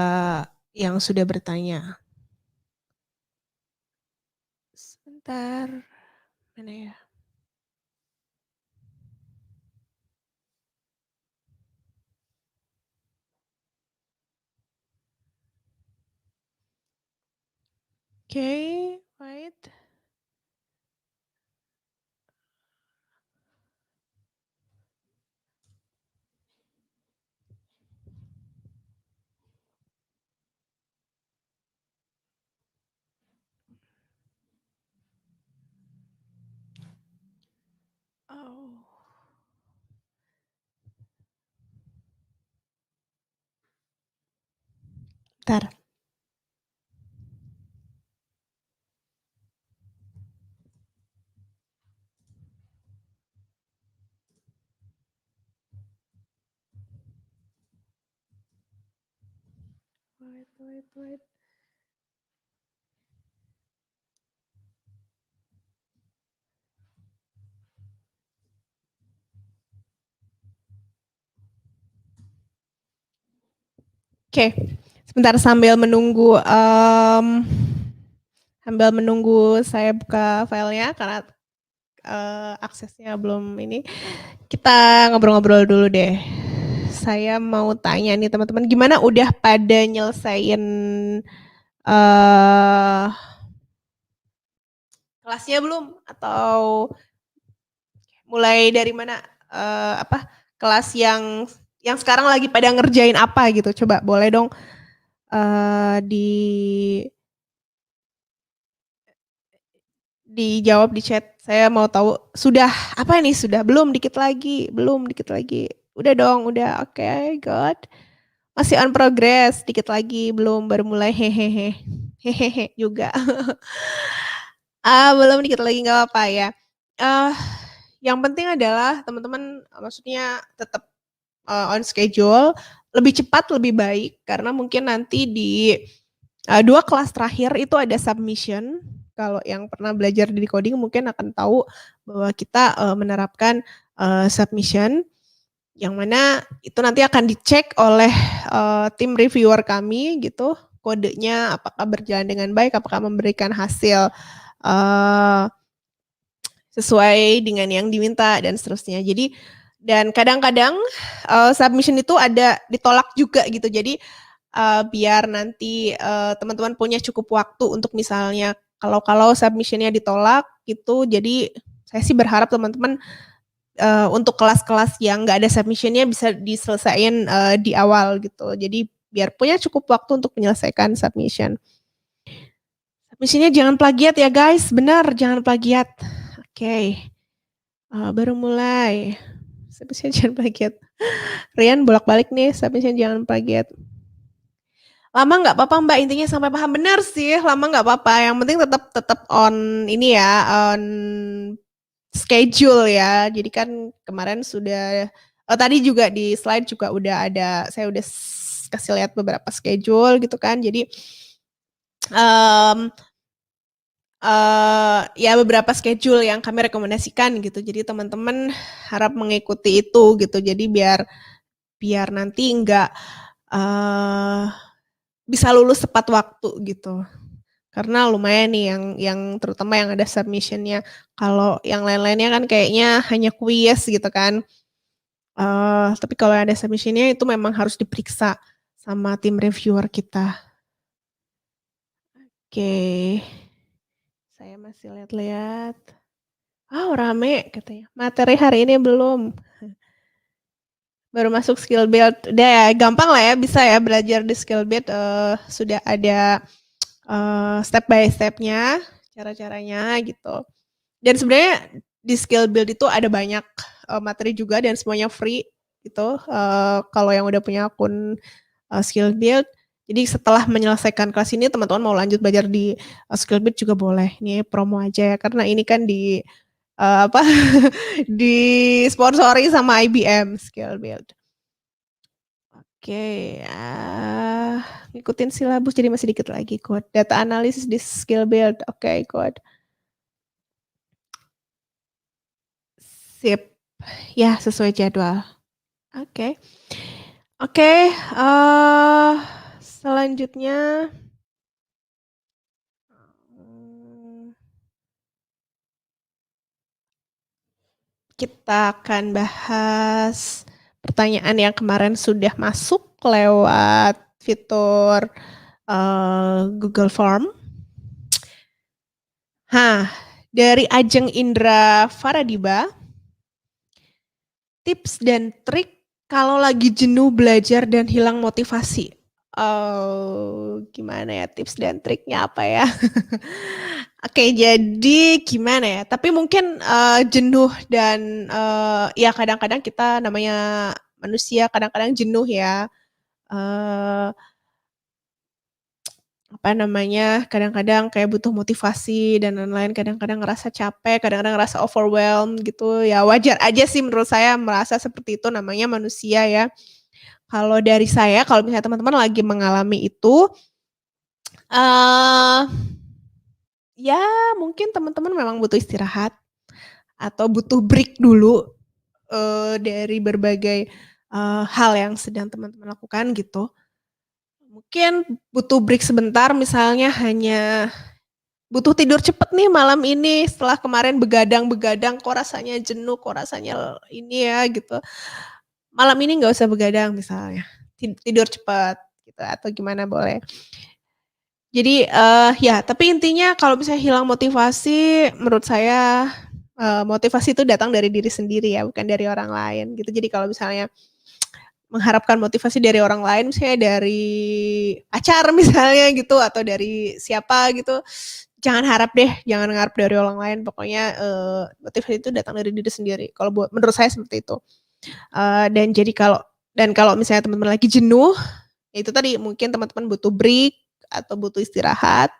yang sudah bertanya. Sebentar, mana ya? Oke, wait. Oh. Bentar. Wait. Oke, sebentar sambil menunggu, saya buka filenya karena, aksesnya belum ini. Kita ngobrol-ngobrol dulu deh. Saya mau tanya nih teman-teman, gimana udah pada nyelesain, kelasnya belum? Atau mulai dari mana, kelas yang sekarang lagi pada ngerjain apa gitu? Coba boleh dong, dijawab di chat. Saya mau tahu sudah apa nih? Sudah belum? Dikit lagi, belum dikit lagi. Udah dong, udah. Oke, good. Masih on progress, dikit lagi, belum, baru mulai hehehe. Hehehe juga. Belum, dikit lagi nggak apa-apa ya. Yang penting adalah teman-teman maksudnya tetap, on schedule, lebih cepat lebih baik karena mungkin nanti di, 2 kelas terakhir itu ada submission. Kalau yang pernah belajar di coding mungkin akan tahu bahwa kita, menerapkan, submission, yang mana itu nanti akan dicek oleh, tim reviewer kami gitu, kodenya apakah berjalan dengan baik, apakah memberikan hasil, sesuai dengan yang diminta dan seterusnya. Jadi dan kadang-kadang, submission itu ada ditolak juga gitu. Jadi, biar nanti, teman-teman punya cukup waktu untuk misalnya kalau submission-nya ditolak gitu, jadi saya sih berharap teman-teman, untuk kelas-kelas yang nggak ada submission-nya bisa diselesain, di awal gitu. Jadi biar punya cukup waktu untuk menyelesaikan submission. Submission-nya jangan plagiat ya guys, benar jangan plagiat. Oke. Baru mulai. Submission jangan plagiat. Rian bolak-balik nih, submission jangan plagiat. Lama nggak apa-apa Mbak, intinya sampai paham. Benar sih, lama nggak apa-apa. Yang penting tetap on ini ya, on schedule ya. Jadi kan kemarin sudah, tadi juga di slide juga udah ada, saya udah kasih lihat beberapa schedule gitu kan. Jadi, mmm, ya beberapa schedule yang kami rekomendasikan gitu. Jadi teman-teman harap mengikuti itu gitu. Jadi biar nanti nggak, bisa lulus tepat waktu gitu. Karena lumayan nih yang terutama yang ada submission-nya. Kalau yang lain-lainnya kan kayaknya hanya kuis gitu kan. Tapi kalau ada submission-nya itu memang harus diperiksa sama tim reviewer kita. Oke. Saya masih lihat-lihat. "Oh, rame," katanya. "Materi hari ini belum." Baru masuk skill build. Udah ya, gampang lah ya, bisa ya belajar di skill build, sudah ada, step by step-nya, cara-caranya gitu. Dan sebenarnya di skill build itu ada banyak, materi juga dan semuanya free gitu, kalau yang udah punya akun, skill build. Jadi setelah menyelesaikan kelas ini teman-teman mau lanjut belajar di, skill build juga boleh. Ini promo aja ya, karena ini kan apa, disponsori sama IBM skill build. Oke, ngikutin silabus jadi masih dikit lagi code. Data analysis di skill build, oke code. Sip, ya sesuai jadwal. Oke. Oke, selanjutnya kita akan bahas pertanyaan yang kemarin sudah masuk lewat fitur, Google Form. Dari Ajeng Indra Faradiba, tips dan trik kalau lagi jenuh belajar dan hilang motivasi. Gimana ya tips dan triknya apa ya? Oke, jadi gimana ya, tapi mungkin, jenuh dan, ya kadang-kadang kita namanya manusia kadang-kadang jenuh ya, apa namanya, kadang-kadang kayak butuh motivasi dan lain-lain, kadang-kadang ngerasa capek, kadang-kadang ngerasa overwhelmed gitu, ya wajar aja sih menurut saya merasa seperti itu, namanya manusia ya. Kalau dari saya, kalau misalnya teman-teman lagi mengalami itu, eee, ya mungkin teman-teman memang butuh istirahat, atau butuh break dulu, dari berbagai, hal yang sedang teman-teman lakukan gitu. Mungkin butuh break sebentar misalnya hanya butuh tidur cepet nih malam ini setelah kemarin begadang-begadang kok rasanya jenuh, kok rasanya ini ya gitu. Malam ini nggak usah begadang misalnya, tidur cepet gitu atau gimana boleh. Jadi, ya tapi intinya kalau misalnya hilang motivasi menurut saya, motivasi itu datang dari diri sendiri ya bukan dari orang lain gitu. Jadi kalau misalnya mengharapkan motivasi dari orang lain, misalnya dari pacar misalnya gitu atau dari siapa gitu, jangan harap deh, jangan ngarep dari orang lain. Pokoknya, motivasi itu datang dari diri sendiri. Kalau menurut saya seperti itu. Dan kalau misalnya teman-teman lagi jenuh, ya itu tadi mungkin teman-teman butuh break atau butuh istirahat,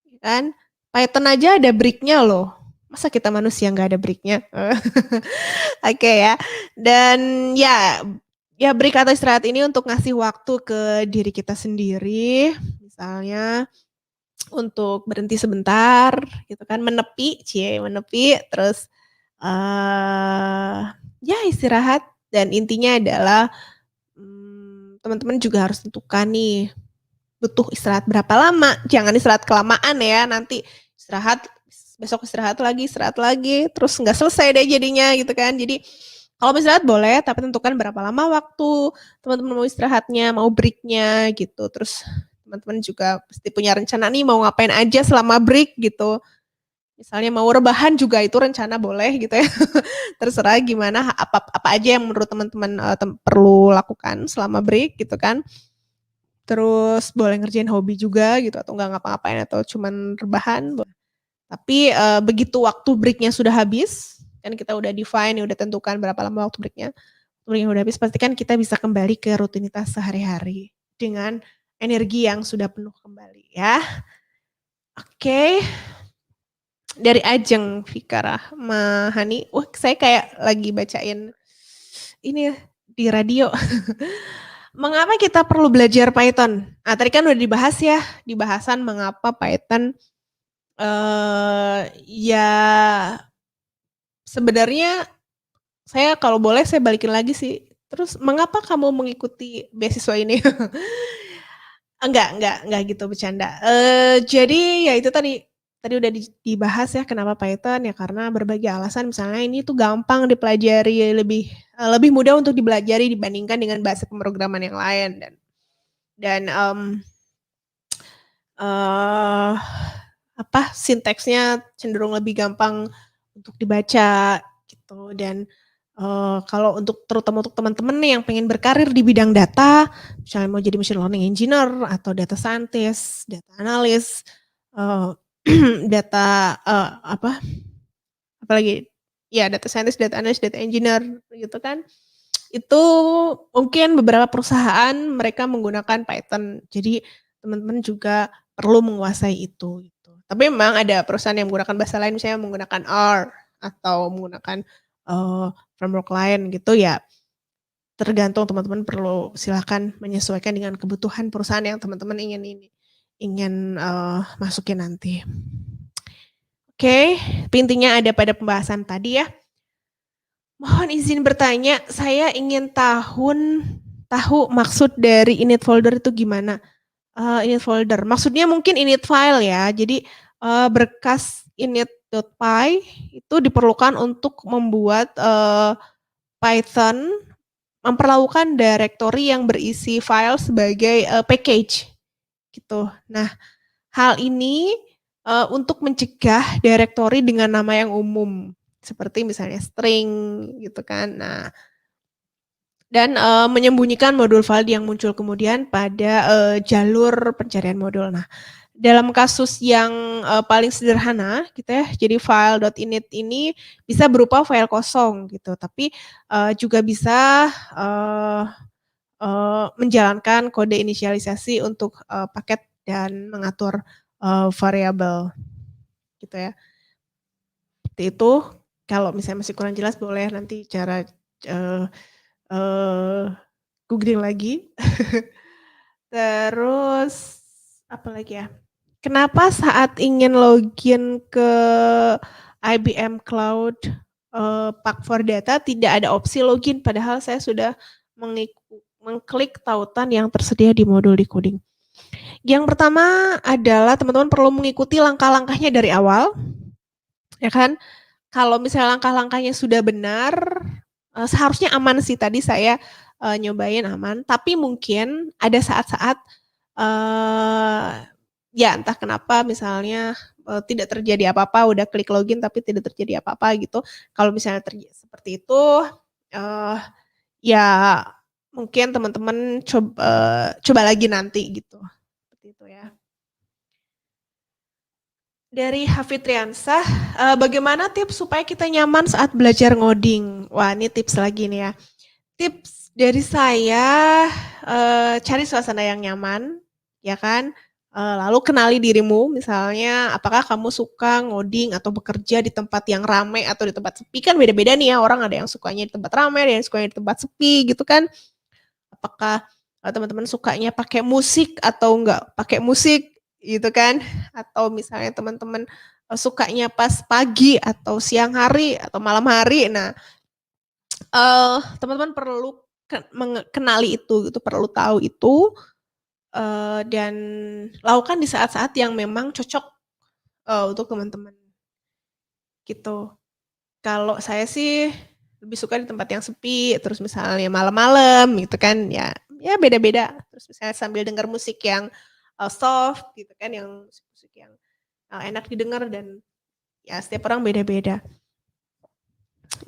ya kan. Python aja ada break-nya loh. Masa kita manusia nggak ada break-nya? Oke ya. Dan ya break atau istirahat ini untuk ngasih waktu ke diri kita sendiri, misalnya untuk berhenti sebentar gitu kan, menepi, terus, ya istirahat dan intinya adalah, teman-teman juga harus tentukan nih, butuh istirahat berapa lama, jangan istirahat kelamaan ya, nanti istirahat, besok istirahat lagi, terus nggak selesai deh jadinya gitu kan. Jadi kalau mau istirahat boleh, tapi tentukan berapa lama waktu teman-teman mau istirahatnya, mau break-nya gitu. Terus teman-teman juga pasti punya rencana nih mau ngapain aja selama break gitu. Misalnya mau rebahan juga itu rencana boleh gitu ya. Terserah gimana, apa aja yang menurut teman-teman, perlu lakukan selama break gitu kan. Terus boleh ngerjain hobi juga gitu atau nggak ngapa-ngapain atau cuman rebahan tapi, begitu waktu break-nya sudah habis, kan kita udah define, udah tentukan berapa lama waktu break-nya, break-nya udah habis pastikan kita bisa kembali ke rutinitas sehari-hari dengan energi yang sudah penuh kembali ya. Oke, dari Ajeng Vika Rahmahani, wah saya kayak lagi bacain ini ya, di radio. Mengapa kita perlu belajar Python? Nah, tadi kan udah dibahas ya, di bahasan mengapa Python, ya sebenarnya saya kalau boleh saya balikin lagi sih, terus mengapa kamu mengikuti beasiswa ini? Enggak gitu bercanda. Jadi ya itu tadi udah dibahas ya kenapa Python, ya karena berbagai alasan misalnya ini tuh gampang dipelajari, lebih mudah untuk dipelajari dibandingkan dengan bahasa pemrograman yang lain dan, sintaksnya cenderung lebih gampang untuk dibaca gitu dan, kalau terutama untuk teman-teman nih yang pengen berkarir di bidang data, misalnya mau jadi machine learning engineer atau data scientist, data analyst, eee, data, apalagi? Ya data scientist, data analyst, data engineer gitu kan. Itu mungkin beberapa perusahaan mereka menggunakan Python. Jadi teman-teman juga perlu menguasai itu gitu. Tapi memang ada perusahaan yang menggunakan bahasa lain misalnya menggunakan R atau menggunakan, framework lain gitu ya, tergantung teman-teman perlu silakan menyesuaikan dengan kebutuhan perusahaan yang teman-teman ingin masukin nanti. Oke, intinya ada pada pembahasan tadi ya. Mohon izin bertanya, saya ingin tahu maksud dari init folder itu gimana? Init folder, maksudnya mungkin init file ya. Jadi, berkas init.py itu diperlukan untuk membuat, Python memperlakukan directory yang berisi file sebagai, package, gitu. Nah, hal ini, untuk mencegah directory dengan nama yang umum, seperti misalnya string gitu kan. Nah, dan, menyembunyikan modul file yang muncul kemudian pada, jalur pencarian modul. Nah, dalam kasus yang, paling sederhana gitu ya, jadi file.init ini bisa berupa file kosong gitu, tapi, juga bisa, eee menjalankan kode inisialisasi untuk, paket dan mengatur, variabel gitu ya. Seperti itu, kalau misalnya masih kurang jelas boleh nanti cara, eee eee, googling lagi. Terus apalagi ya, kenapa saat ingin login ke IBM Cloud, Pack4Data tidak ada opsi login padahal saya sudah mengklik tautan yang tersedia di modul decoding? Yang pertama adalah teman-teman perlu mengikuti langkah-langkahnya dari awal, ya kan. Kalau misalnya langkah-langkahnya sudah benar, seharusnya aman sih tadi saya, nyobain aman, tapi mungkin ada saat-saat, eee, ya entah kenapa misalnya, tidak terjadi apa-apa, udah klik login tapi tidak terjadi apa-apa gitu. Kalau misalnya seperti itu, eee, ya mungkin teman-teman coba lagi nanti gitu, seperti itu ya. Dari Hafid Triansah, bagaimana tips supaya kita nyaman saat belajar ngoding? Wah, ini tips lagi nih ya. Tips dari saya, cari suasana yang nyaman, ya kan. Lalu kenali dirimu, misalnya apakah kamu suka ngoding atau bekerja di tempat yang ramai atau di tempat sepi, kan beda-beda nih ya, orang ada yang sukanya di tempat ramai, ada yang sukanya di tempat sepi gitu kan. Apakah, teman-teman sukanya pakai musik atau enggak pakai musik gitu kan, atau misalnya teman-teman, sukanya pas pagi atau siang hari atau malam hari. Nah, teman-teman perlu kenali itu gitu, perlu tahu itu, dan lakukan di saat-saat yang memang cocok, untuk teman-teman, gitu. Kalau saya sih lebih suka di tempat yang sepi, terus misalnya malam-malam gitu kan, ya beda-beda. Terus misalnya sambil denger musik yang, soft gitu kan, yang musik-musik yang, enak didengar dan ya setiap orang beda-beda.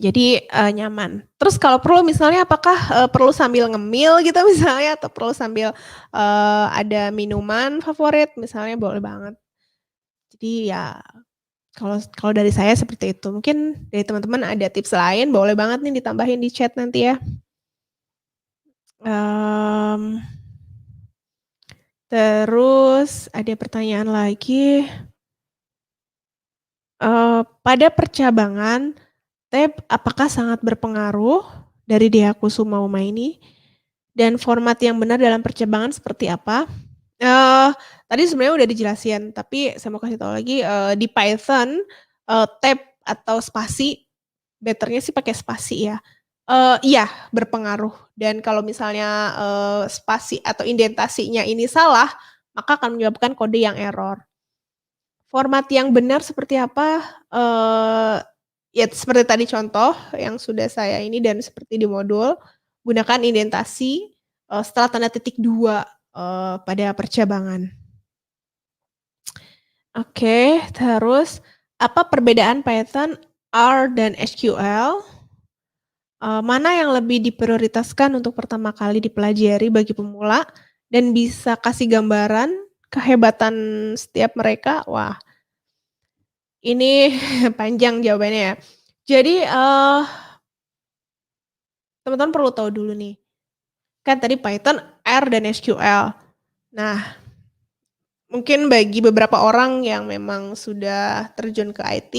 Jadi, nyaman. Terus kalau perlu misalnya apakah, perlu sambil ngemil gitu misalnya atau perlu sambil, ada minuman favorit misalnya boleh banget. Jadi ya kalau kalau dari saya seperti itu. Mungkin dari teman-teman ada tips lain boleh banget nih ditambahin di chat nanti ya. Mmm, terus ada pertanyaan lagi, pada percabangan tab apakah sangat berpengaruh dari Diakusuma Uma ini? Dan format yang benar dalam percabangan seperti apa? Eee, Tadi sebenarnya udah dijelasin, tapi saya mau kasih tahu lagi, di Python, tab atau spasi, better-nya sih pakai spasi ya. Iya berpengaruh dan kalau misalnya, spasi atau indentasinya ini salah, maka akan menyebabkan kode yang error. Format yang benar seperti apa? Eee, Ya seperti tadi contoh yang sudah saya ini dan seperti di modul, gunakan indentasi, setelah tanda titik 2, pada percabangan. Oke, terus apa perbedaan Python, R, dan SQL? Mana yang lebih diprioritaskan untuk pertama kali dipelajari bagi pemula dan bisa kasih gambaran kehebatan setiap mereka? Wah, ini panjang jawabannya ya. Jadi, teman-teman perlu tahu dulu nih, kan tadi Python, R, dan SQL. Nah, mungkin bagi beberapa orang yang memang sudah terjun ke IT,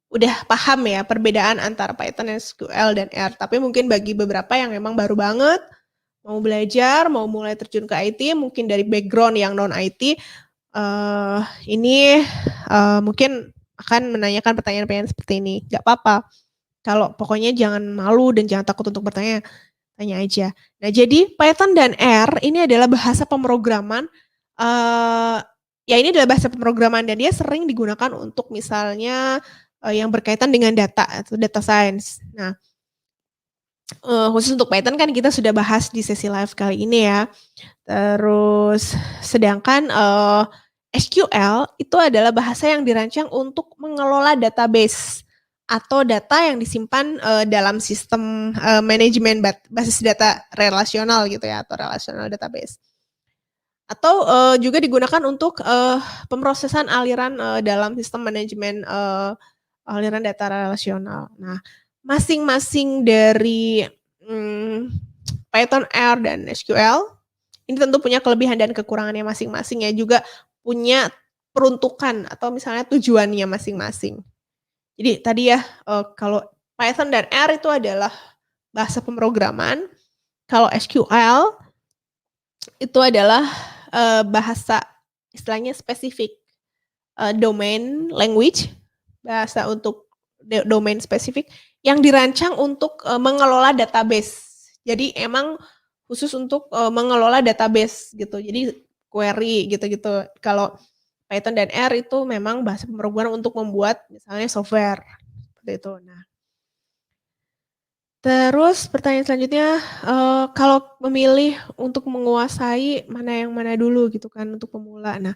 udah paham ya perbedaan antara Python, SQL, dan R. Tapi mungkin bagi beberapa yang memang baru banget, mau belajar, mau mulai terjun ke IT, mungkin dari background yang non IT, ini mungkin akan menanyakan pertanyaan-pertanyaan seperti ini. Gak apa-apa, kalau pokoknya jangan malu dan jangan takut untuk bertanya, tanya aja. Nah, jadi Python dan R ini adalah bahasa pemrograman, ya ini adalah bahasa pemrograman dan dia sering digunakan untuk misalnya, yang berkaitan dengan data atau data science. Nah, khusus untuk Python kan kita sudah bahas di sesi live kali ini ya. Terus sedangkan, SQL itu adalah bahasa yang dirancang untuk mengelola database atau data yang disimpan, dalam sistem, manajemen basis data relasional gitu ya atau relational database. Atau, juga digunakan untuk, pemrosesan aliran, dalam sistem manajemen, aliran data relasional. Nah, masing-masing dari, Python, R, dan SQL ini tentu punya kelebihan dan kekurangannya masing-masing ya, juga punya peruntukan atau misalnya tujuannya masing-masing. Jadi tadi ya, kalau Python dan R itu adalah bahasa pemrograman, kalau SQL itu adalah, bahasa istilahnya spesifik, domain language, bahasa untuk domain spesifik yang dirancang untuk, mengelola database. Jadi emang khusus untuk, mengelola database gitu, jadi query gitu-gitu. Kalau Python dan R itu memang bahasa pemrograman untuk membuat misalnya software, seperti itu. Nah, terus pertanyaan selanjutnya, kalau memilih untuk menguasai mana yang mana dulu gitu kan untuk pemula. Nah,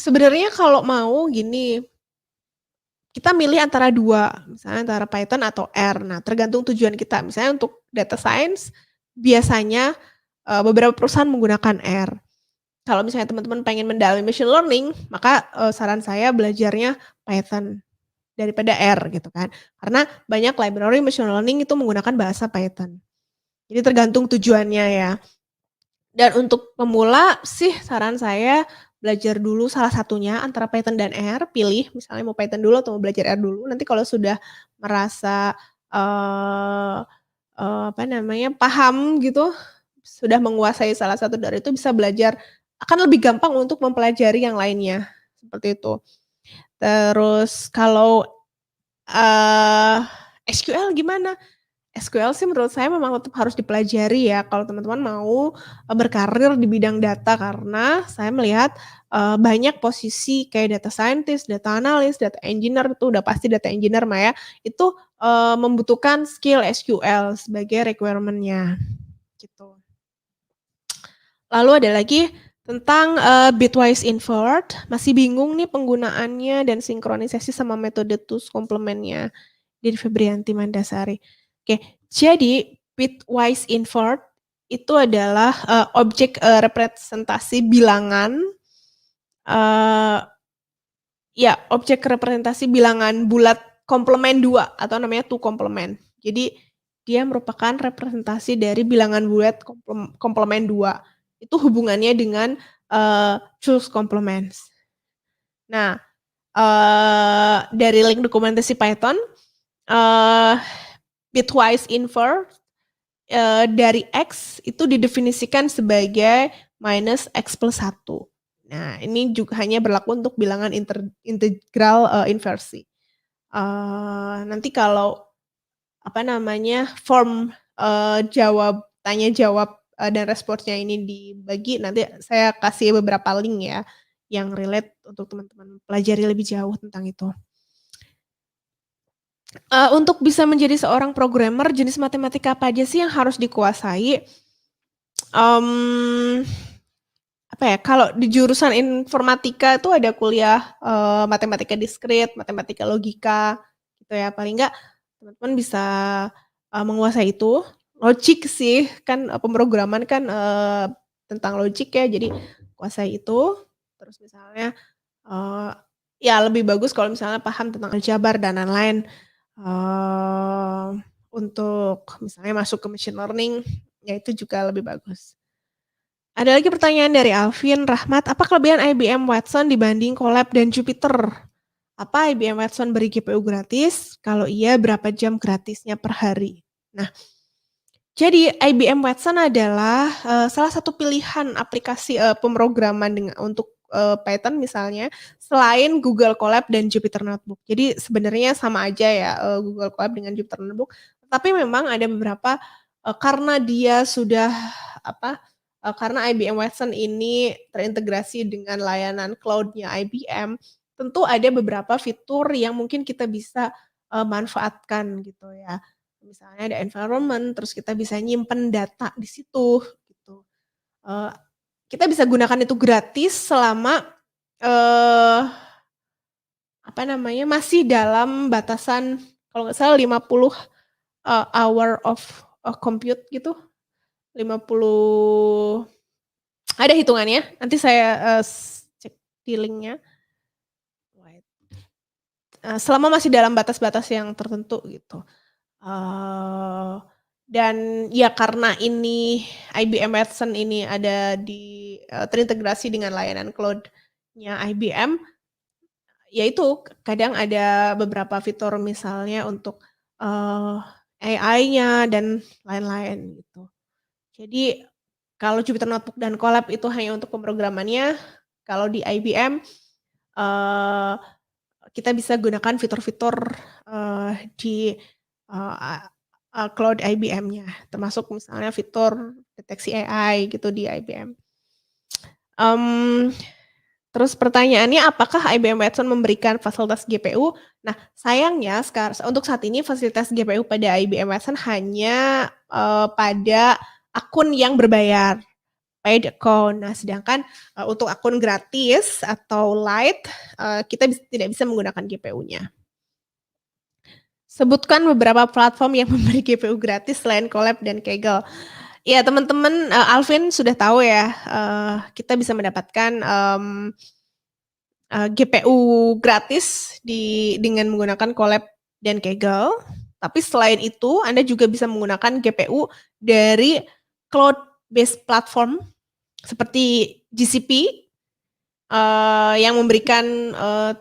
sebenarnya kalau mau gini, kita milih antara 2, misalnya antara Python atau R. Nah, tergantung tujuan kita. Misalnya untuk data science, biasanya, beberapa perusahaan menggunakan R. Kalau misalnya teman-teman pengen mendalami machine learning, maka, saran saya belajarnya Python daripada R gitu kan. Karena banyak library machine learning itu menggunakan bahasa Python. Jadi tergantung tujuannya ya. Dan untuk pemula sih saran saya belajar dulu salah satunya antara Python dan R, pilih misalnya mau Python dulu atau mau belajar R dulu. Nanti kalau sudah merasa, eee eee, apa namanya, paham gitu, sudah menguasai salah satu dari itu bisa belajar, akan lebih gampang untuk mempelajari yang lainnya, seperti itu. Terus kalau, eee, SQL gimana? SQL sih menurut saya memang tetap harus dipelajari ya kalau teman-teman mau, berkarir di bidang data karena saya melihat, banyak posisi kayak data scientist, data analyst, data engineer itu udah pasti data engineer mah ya, itu, membutuhkan skill SQL sebagai requirement-nya, gitu. Lalu ada lagi tentang, bitwise invert, masih bingung nih penggunaannya dan sinkronisasi sama metode tools komplementnya. Din Febrianti Mandasari. Oke, jadi bitwise invert itu adalah, objek, representasi bilangan, eee, ya objek representasi bilangan bulat komplement 2 atau namanya two complement. Jadi dia merupakan representasi dari bilangan bulat komplement 2. Itu hubungannya dengan, choose complements. Nah, dari link dokumentasi Python, eee, bitwise invert dari X itu didefinisikan sebagai minus X plus 1. Nah, ini juga hanya berlaku untuk bilangan integral inversi. Nanti kalau form tanya jawab dan responsnya ini dibagi, nanti saya kasih beberapa link ya yang relate untuk teman-teman pelajari lebih jauh tentang itu. Untuk bisa menjadi seorang programmer, jenis matematika apa aja sih yang harus dikuasai? Kalau di jurusan informatika itu ada kuliah matematika diskrit, matematika logika, gitu ya. Paling enggak teman-teman bisa menguasai itu. Logik sih, kan pemrograman kan tentang logik ya, jadi kuasai itu. Terus misalnya ya lebih bagus kalau misalnya paham tentang aljabar dan lain-lain. Untuk misalnya masuk ke machine learning, ya itu juga lebih bagus. Ada lagi pertanyaan dari Alvin Rahmat, apa kelebihan IBM Watson dibanding Colab dan Jupyter? Apa IBM Watson beri GPU gratis? Kalau iya, berapa jam gratisnya per hari? Nah, jadi IBM Watson adalah salah satu pilihan aplikasi pemrograman untuk Python misalnya, selain Google Colab dan Jupyter Notebook. Jadi sebenarnya sama aja ya Google Colab dengan Jupyter Notebook, tapi memang ada beberapa karena dia sudah karena IBM Watson ini terintegrasi dengan layanan cloud-nya IBM, tentu ada beberapa fitur yang mungkin kita bisa manfaatkan gitu ya. Misalnya ada environment, terus kita bisa nyimpen data di situ gitu. Kita bisa gunakan itu gratis selama masih dalam batasan kalau nggak salah 50 hour of compute gitu. 50 ada hitungannya, nanti saya cek di linknya. Selama masih dalam batas-batas yang tertentu gitu. Dan ya karena ini IBM Watson ini ada terintegrasi dengan layanan cloud-nya IBM, ya itu kadang ada beberapa fitur misalnya untuk AI-nya dan lain-lain gitu. Jadi kalau Jupyter Notebook dan Colab itu hanya untuk pemrogramannya, kalau di IBM kita bisa gunakan fitur-fitur di cloud IBM-nya, termasuk misalnya fitur deteksi AI gitu di IBM. Terus pertanyaannya, apakah IBM Watson memberikan fasilitas GPU? Nah, sayangnya untuk saat ini fasilitas GPU pada IBM Watson hanya pada akun yang berbayar, paid account. Nah, sedangkan untuk akun gratis atau light, kita tidak bisa menggunakan GPU-nya. Sebutkan beberapa platform yang memberi GPU gratis selain Colab dan Kaggle. Ya, teman-teman, Alvin sudah tahu ya, kita bisa mendapatkan GPU gratis dengan menggunakan Colab dan Kaggle. Tapi selain itu, Anda juga bisa menggunakan GPU dari cloud-based platform seperti GCP yang memberikan 300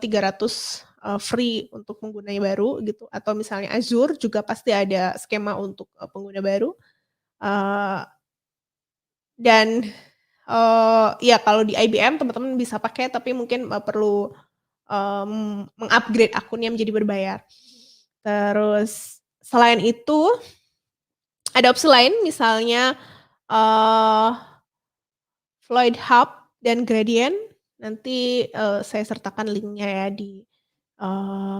free untuk pengguna yang baru gitu, atau misalnya Azure juga pasti ada skema untuk pengguna baru. Dan ya kalau di IBM teman-teman bisa pakai, tapi mungkin perlu mengupgrade akunnya menjadi berbayar. Terus selain itu ada opsi lain, misalnya Floyd Hub dan Gradient. Nanti saya sertakan linknya ya di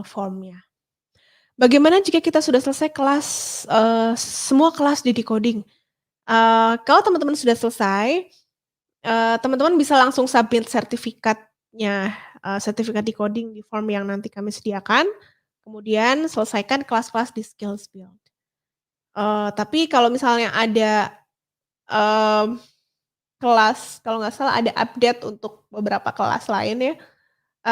formnya. Bagaimana jika kita sudah selesai kelas semua kelas di decoding? Kalau teman-teman sudah selesai, teman-teman bisa langsung submit sertifikatnya, sertifikat decoding di form yang nanti kami sediakan. Kemudian selesaikan kelas-kelas di Skills Build. Tapi kalau misalnya ada kelas, kalau nggak salah ada update untuk beberapa kelas lain ya,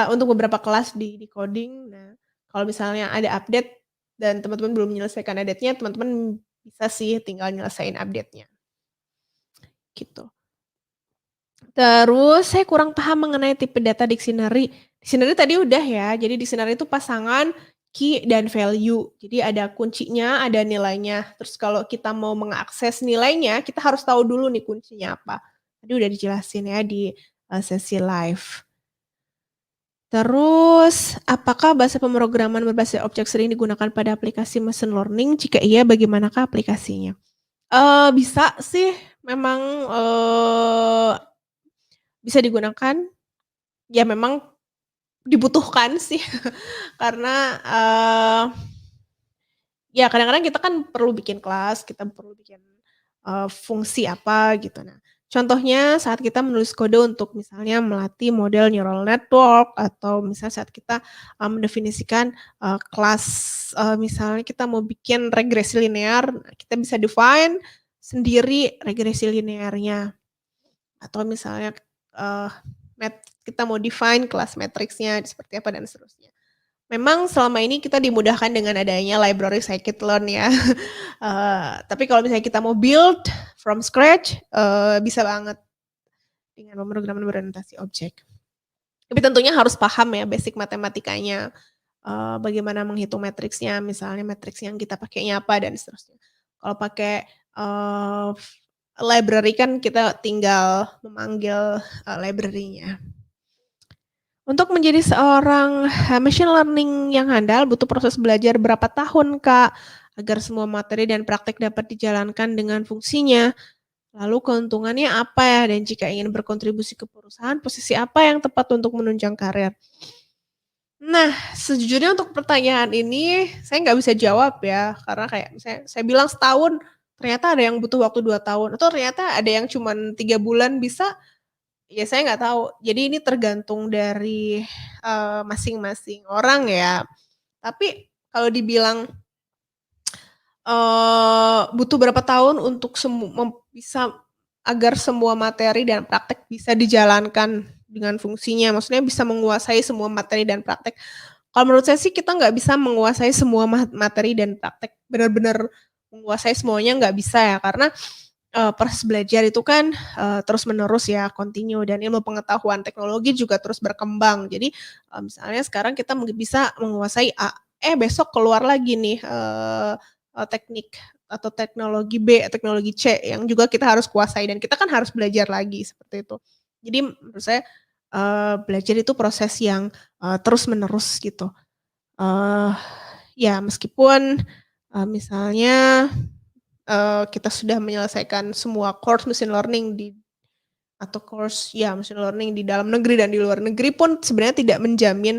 untuk beberapa kelas di decoding. Nah, kalau misalnya ada update dan teman-teman belum menyelesaikan update-nya, teman-teman bisa sih tinggal nyelesain update-nya. Gitu. Terus saya kurang paham mengenai tipe data dictionary. Dictionary tadi udah ya, jadi dictionary itu pasangan key dan value. Jadi ada kuncinya, ada nilainya. Terus kalau kita mau mengakses nilainya, kita harus tahu dulu nih kuncinya apa. Tadi udah dijelasin ya di sesi live. Terus, apakah bahasa pemrograman berbasis objek sering digunakan pada aplikasi machine learning? Jika iya, bagaimanakah aplikasinya? Bisa sih, memang bisa digunakan. Ya memang dibutuhkan sih, karena ya kadang-kadang kita kan perlu bikin kelas, kita perlu bikin fungsi apa gitu. Nah, contohnya saat kita menulis kode untuk misalnya melatih model neural network atau misalnya saat kita mendefinisikan kelas, misalnya kita mau bikin regresi linear, kita bisa define sendiri regresi linearnya. Atau misalnya kita mau define kelas matriksnya seperti apa dan seterusnya. Memang selama ini kita dimudahkan dengan adanya library scikit-learn ya. Tapi kalau misalnya kita mau build from scratch, bisa banget dengan pemrograman berorientasi objek. Tapi tentunya harus paham ya basic matematikanya, bagaimana menghitung matriksnya, misalnya matriks yang kita pakainya apa dan seterusnya. Kalau pakai library kan kita tinggal memanggil library-nya. Untuk menjadi seorang machine learning yang handal butuh proses belajar berapa tahun, Kak? Agar semua materi dan praktek dapat dijalankan dengan fungsinya. Lalu keuntungannya apa ya? Dan jika ingin berkontribusi ke perusahaan, posisi apa yang tepat untuk menunjang karir? Nah, sejujurnya untuk pertanyaan ini saya nggak bisa jawab ya, karena kayak misalnya saya bilang setahun, ternyata ada yang butuh waktu 2 tahun, atau ternyata ada yang cuman 3 bulan bisa. Ya saya nggak tahu. Jadi ini tergantung dari, masing-masing orang ya. Tapi kalau dibilang, butuh berapa tahun untuk bisa agar semua materi dan praktek bisa dijalankan dengan fungsinya, maksudnya bisa menguasai semua materi dan praktek. Kalau menurut saya sih kita nggak bisa menguasai semua materi dan praktek, benar-benar menguasai semuanya nggak bisa ya, karena proses belajar itu kan, terus-menerus ya, continue dan ilmu pengetahuan teknologi juga terus berkembang. Jadi, misalnya sekarang kita bisa menguasai A, besok keluar lagi nih, teknik atau teknologi B, teknologi C yang juga kita harus kuasai dan kita kan harus belajar lagi, seperti itu. Jadi menurut saya, belajar itu proses yang, terus-menerus gitu. Eee, ya meskipun, misalnya kita sudah menyelesaikan semua course machine learning atau course ya machine learning di dalam negeri dan di luar negeri pun sebenarnya tidak menjamin,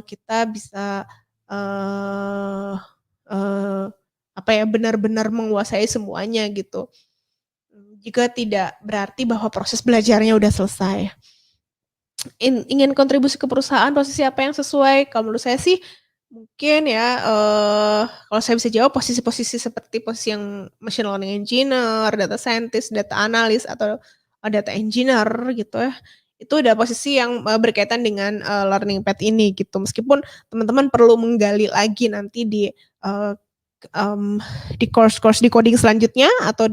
kita bisa, eee eee, apa ya, benar-benar menguasai semuanya gitu. Juga tidak berarti bahwa proses belajarnya udah selesai. Ingin kontribusi ke perusahaan, posisi apa yang sesuai? Kalau menurut saya sih, mungkin ya, kalau saya bisa jawab posisi-posisi seperti posisi yang machine learning engineer, data scientist, data analyst, atau data engineer gitu ya, itu udah posisi yang, berkaitan dengan, learning path ini gitu. Meskipun teman-teman perlu menggali lagi nanti eee, di course-course di coding selanjutnya atau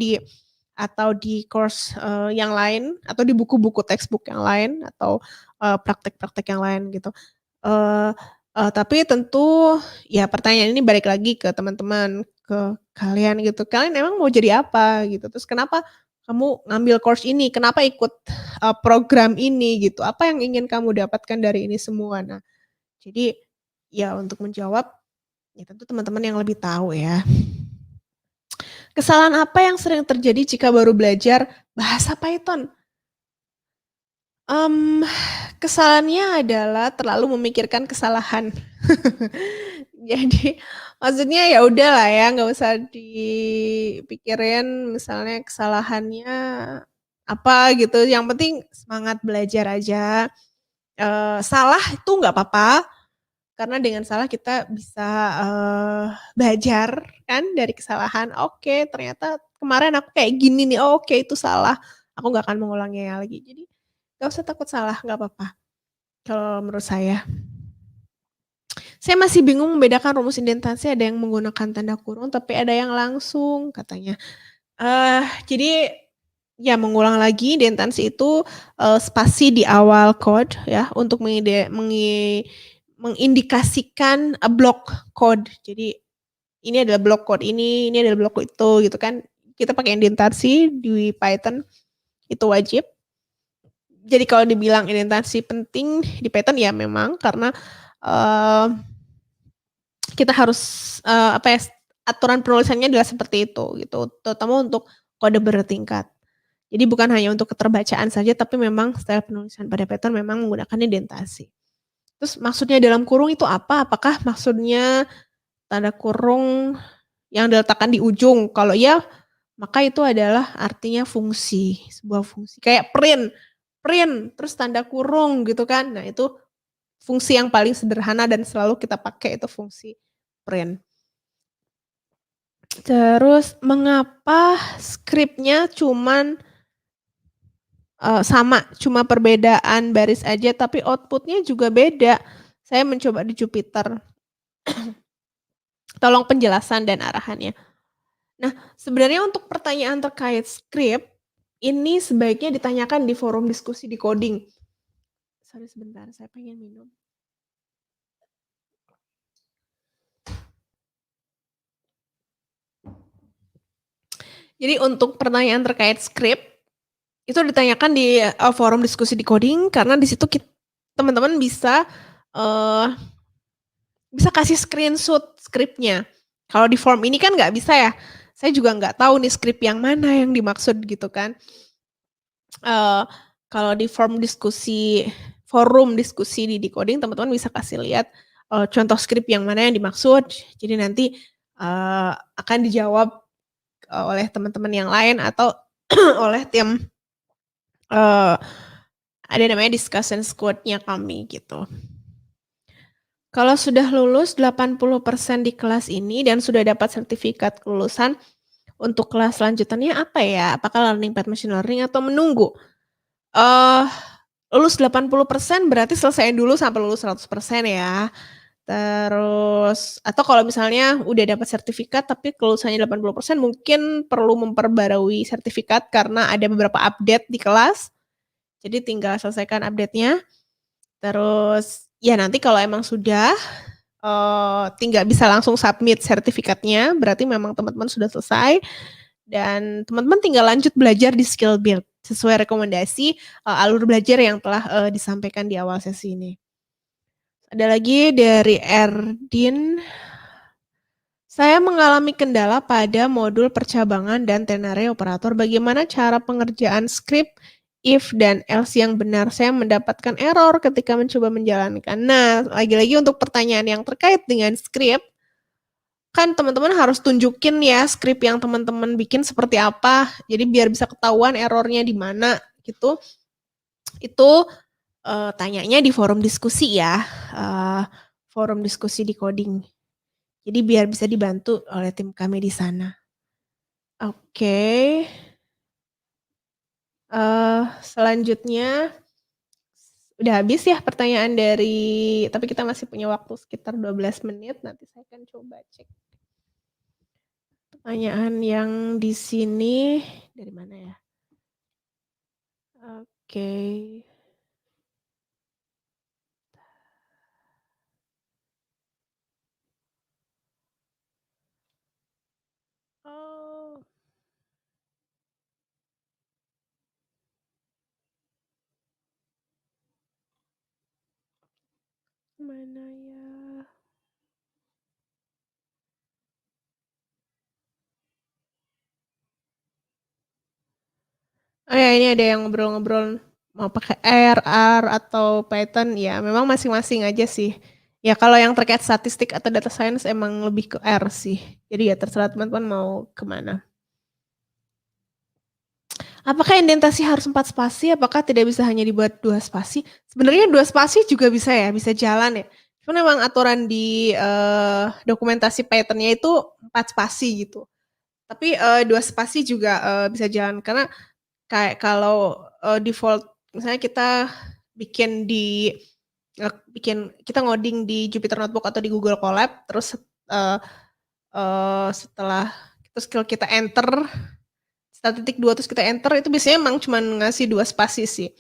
di course, yang lain atau di buku-buku textbook yang lain atau, praktek-praktek yang lain gitu. Eee tapi tentu ya pertanyaan ini balik lagi ke teman-teman, ke kalian gitu. Kalian emang mau jadi apa gitu? Terus kenapa kamu ngambil course ini? Kenapa ikut, program ini gitu? Apa yang ingin kamu dapatkan dari ini semua? Nah, jadi ya untuk menjawab, ya tentu teman-teman yang lebih tahu ya. Kesalahan apa yang sering terjadi jika baru belajar bahasa Python? Mmm, Kesalahannya adalah terlalu memikirkan kesalahan. Jadi, maksudnya ya udahlah ya, nggak usah dipikirin misalnya kesalahannya apa gitu, yang penting semangat belajar aja. Salah itu nggak apa-apa, karena dengan salah kita bisa, belajar kan dari kesalahan, "Oke, ternyata kemarin aku kayak gini nih, oh oke itu salah, aku nggak akan mengulanginya lagi." Jadi nggak usah takut salah, nggak apa-apa, kalau menurut saya. Saya masih bingung membedakan rumus indentasy, ada yang menggunakan tanda kurung, tapi ada yang langsung katanya. Jadi ya mengulang lagi indentasy itu, spasi di awal code ya untuk mengindikasikan block code. Jadi ini adalah block code ini adalah block code itu gitu kan. Kita pakai indentasi di Python itu wajib. Jadi kalau dibilang indentasi penting di Python ya memang karena kita harus aturan penulisannya adalah seperti itu gitu, terutama untuk kode bertingkat. Jadi bukan hanya untuk keterbacaan saja tapi memang style penulisan pada Python memang menggunakan indentasi. Terus maksudnya dalam kurung itu apa? Apakah maksudnya tanda kurung yang diletakkan di ujung? Kalau ya, maka itu adalah artinya fungsi, sebuah fungsi. Kayak print, terus tanda kurung gitu kan. Nah itu fungsi yang paling sederhana dan selalu kita pakai itu fungsi print. Terus mengapa skripnya cuman sama, cuma perbedaan baris aja tapi outputnya juga beda. Saya mencoba di Jupyter. Tolong penjelasan dan arahannya. Nah, sebenarnya untuk pertanyaan terkait skrip, ini sebaiknya ditanyakan di forum diskusi di coding. Sorry sebentar, saya pengen minum. Jadi untuk pertanyaan terkait skrip, itu ditanyakan di forum diskusi di coding, karena di situ teman-teman bisa kasih screenshot skripnya. Kalau di form ini kan nggak bisa ya. Saya juga nggak tahu nih skrip yang mana yang dimaksud gitu kan. Kalau di forum diskusi di Decoding, teman-teman bisa kasih lihat contoh skrip yang mana yang dimaksud. Jadi nanti akan dijawab oleh teman-teman yang lain atau oleh tim ada namanya discussion squad-nya kami gitu. Kalau sudah lulus 80% di kelas ini dan sudah dapat sertifikat kelulusan, untuk kelas lanjutannya apa ya? Apakah learning path machine learning atau menunggu? Lulus 80% berarti selesaiin dulu sampai lulus 100% ya. Terus atau kalau misalnya udah dapat sertifikat tapi kelulusannya 80% mungkin perlu memperbarui sertifikat karena ada beberapa update di kelas. Jadi tinggal selesaikan update-nya. Terus ya nanti kalau emang sudah tinggal bisa langsung submit sertifikatnya, berarti memang teman-teman sudah selesai dan teman-teman tinggal lanjut belajar di skill build sesuai rekomendasi alur belajar yang telah disampaikan di awal sesi ini. Ada lagi dari Erdin. Saya mengalami kendala pada modul percabangan dan ternary operator. Bagaimana cara pengerjaan script if dan else yang benar? Saya mendapatkan error ketika mencoba menjalankan. Nah, lagi-lagi untuk pertanyaan yang terkait dengan script, kan teman-teman harus tunjukin ya script yang teman-teman bikin seperti apa. Jadi biar bisa ketahuan errornya di mana gitu. Itu tanyanya di forum diskusi ya, forum diskusi di coding. Jadi biar bisa dibantu oleh tim kami di sana. Oke. Selanjutnya udah habis ya pertanyaan dari, tapi kita masih punya waktu sekitar 12 menit. Nanti saya akan coba cek pertanyaan yang di sini dari mana ya? Oke. Oh. Mana ya? Oh ya, ini ada yang ngobrol-ngobrol mau pakai R, R atau Python, ya memang masing-masing aja sih. Ya kalau yang terkait statistik atau data science emang lebih ke R sih. Jadi ya terserah teman-teman mau kemana. Apakah indentasi harus 4 spasi? Apakah tidak bisa hanya dibuat 2 spasi? Sebenarnya 2 spasi juga bisa ya, bisa jalan ya. Cuma memang aturan di dokumentasi Python-nya itu 4 spasi gitu. Tapi 2 spasi juga bisa jalan karena kayak kalau default misalnya kita bikin kita ngoding di Jupyter Notebook atau di Google Colab terus setelah kita enter titik 2 terus kita enter itu biasanya emang cuma ngasih 2 spasi sih.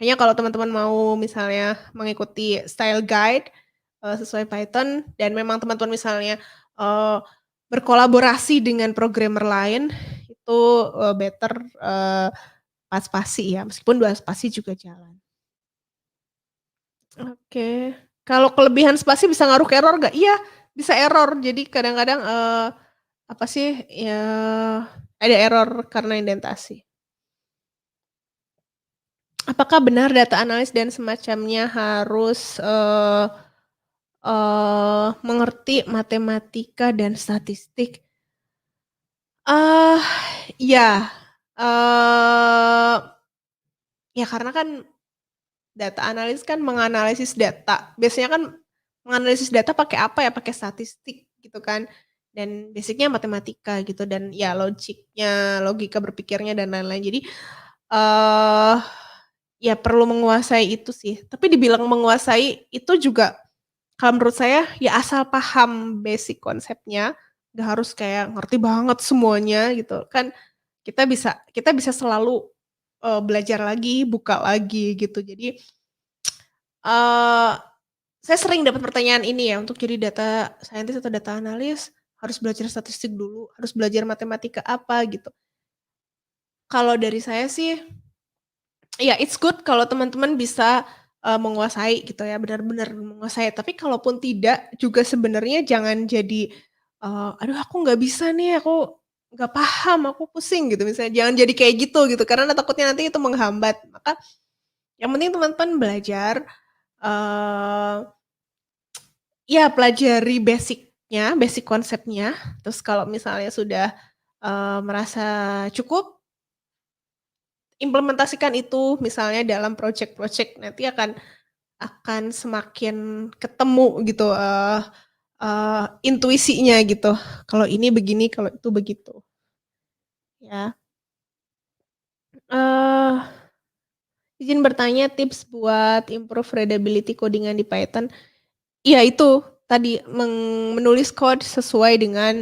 Hanya kalau teman-teman mau misalnya mengikuti style guide sesuai Python dan memang teman-teman misalnya, eee, berkolaborasi dengan programmer lain itu, better, pas spasi ya, meskipun 2 spasi juga jalan. Oke. Kalau kelebihan spasi bisa ngaruh ke error nggak? Iya, bisa error. Jadi kadang-kadang, apa sih, ya ada error karena indentasi. Apakah benar data analis dan semacamnya harus, mengerti matematika dan statistik? Ah, iya, eee, ya karena kan data analis kan menganalisis data. Biasanya kan menganalisis data pakai apa ya, pakai statistik gitu kan, dan basic-nya matematika gitu dan ya logiknya, logika berpikirnya dan lain-lain. Jadi, eee, ya perlu menguasai itu sih. Tapi dibilang menguasai itu juga kalau menurut saya ya asal paham basic konsepnya, nggak harus kayak ngerti banget semuanya gitu. Kan kita bisa selalu, belajar lagi, buka lagi gitu. Jadi, eee, saya sering dapat pertanyaan ini ya, untuk jadi data scientist atau data analis harus belajar statistik dulu, harus belajar matematika apa gitu. Kalau dari saya sih, ya it's good kalau teman-teman bisa, menguasai gitu ya, benar-benar menguasai. Tapi kalaupun tidak, juga sebenarnya jangan jadi, "Aduh aku nggak bisa nih, aku nggak paham, aku pusing," gitu misalnya. Jangan jadi kayak gitu, karena takutnya nanti itu menghambat. Maka yang penting teman-teman belajar, eee, ya pelajari basic-nya, basic konsepnya, terus kalau misalnya sudah, merasa cukup, implementasikan itu misalnya dalam project-project nanti akan semakin ketemu gitu, intuisinya gitu. Kalau ini begini, kalau itu begitu, ya. Eee, izin bertanya tips buat improve readability codingan di Python. Iya itu, tadi menulis code sesuai dengan,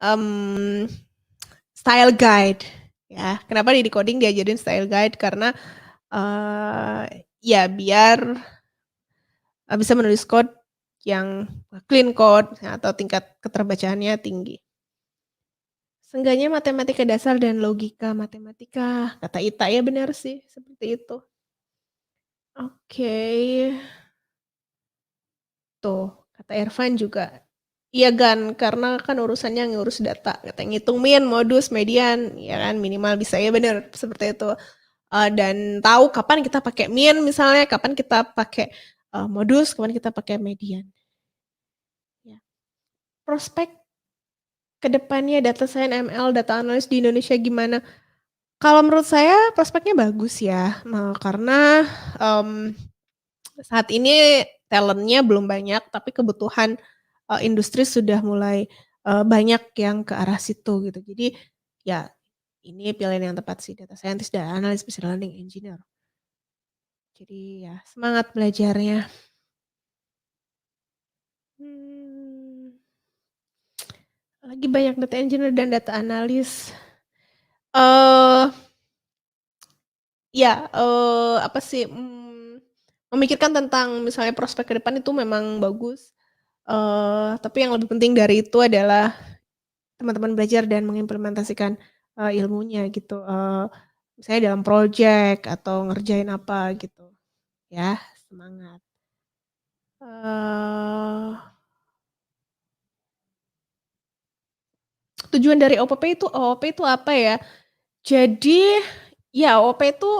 mmm, style guide, ya. Kenapa di coding diajarin style guide, karena, ya biar, bisa menulis code yang clean code atau tingkat keterbacaannya tinggi. Seenggaknya matematika dasar dan logika matematika, kata Ita, ya benar sih, seperti itu. Oke, tuh, kata Irfan juga, iya Gan, karena kan urusannya ngurus data, katanya ngitung min, modus, median, ya kan, minimal bisa, ya benar, seperti itu. Dan tahu kapan kita pakai min misalnya, kapan kita pakai, modus, kapan kita pakai median. Ya. Prospek ke depannya data science, ML, data analis di Indonesia gimana? Kalau menurut saya prospeknya bagus ya, karena, mmm, saat ini talent-nya belum banyak, tapi kebutuhan, industri sudah mulai, banyak yang ke arah situ gitu. Jadi, ya ini pilihan yang tepat sih, data scientist dan analis machine learning engineer. Jadi ya semangat belajarnya. Mmm, lagi banyak data engineer dan data analis. Eee, ya, apa sih, memikirkan tentang misalnya prospek ke depan itu memang bagus, tapi yang lebih penting dari itu adalah teman-teman belajar dan mengimplementasikan, ilmunya gitu, misalnya dalam project atau ngerjain apa gitu, ya, semangat. Eee, tujuan dari OOP itu apa ya? Jadi, ya OOP itu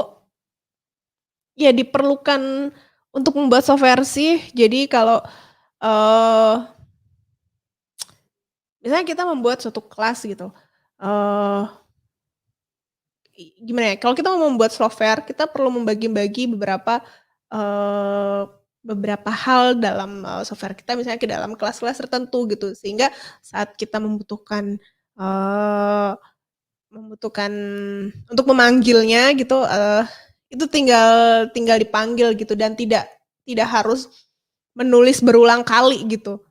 ya diperlukan untuk membuat software sih. Jadi kalau, eee, misalnya kita membuat suatu kelas gitu, eee, gimana ya, kalau kita mau membuat software, kita perlu membagi-bagi beberapa hal dalam, software kita misalnya ke dalam kelas-kelas tertentu gitu. Sehingga saat kita eee, membutuhkan untuk memanggilnya gitu, itu tinggal tinggal dipanggil gitu dan tidak tidak harus menulis berulang kali gitu.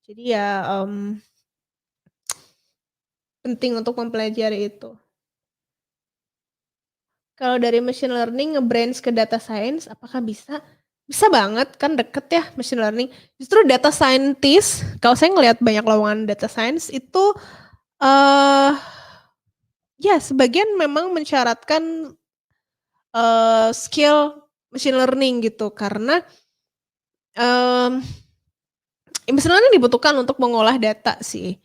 Jadi ya, penting untuk mempelajari itu. Kalau dari machine learning nge-branch ke data science, apakah bisa? Bisa banget, kan deket ya machine learning. Justru data scientist, kalau saya ngelihat banyak lowongan data science itu, ya sebagian memang mensyaratkan, skill machine learning gitu. Karena, mmm, machine learning dibutuhkan untuk mengolah data sih.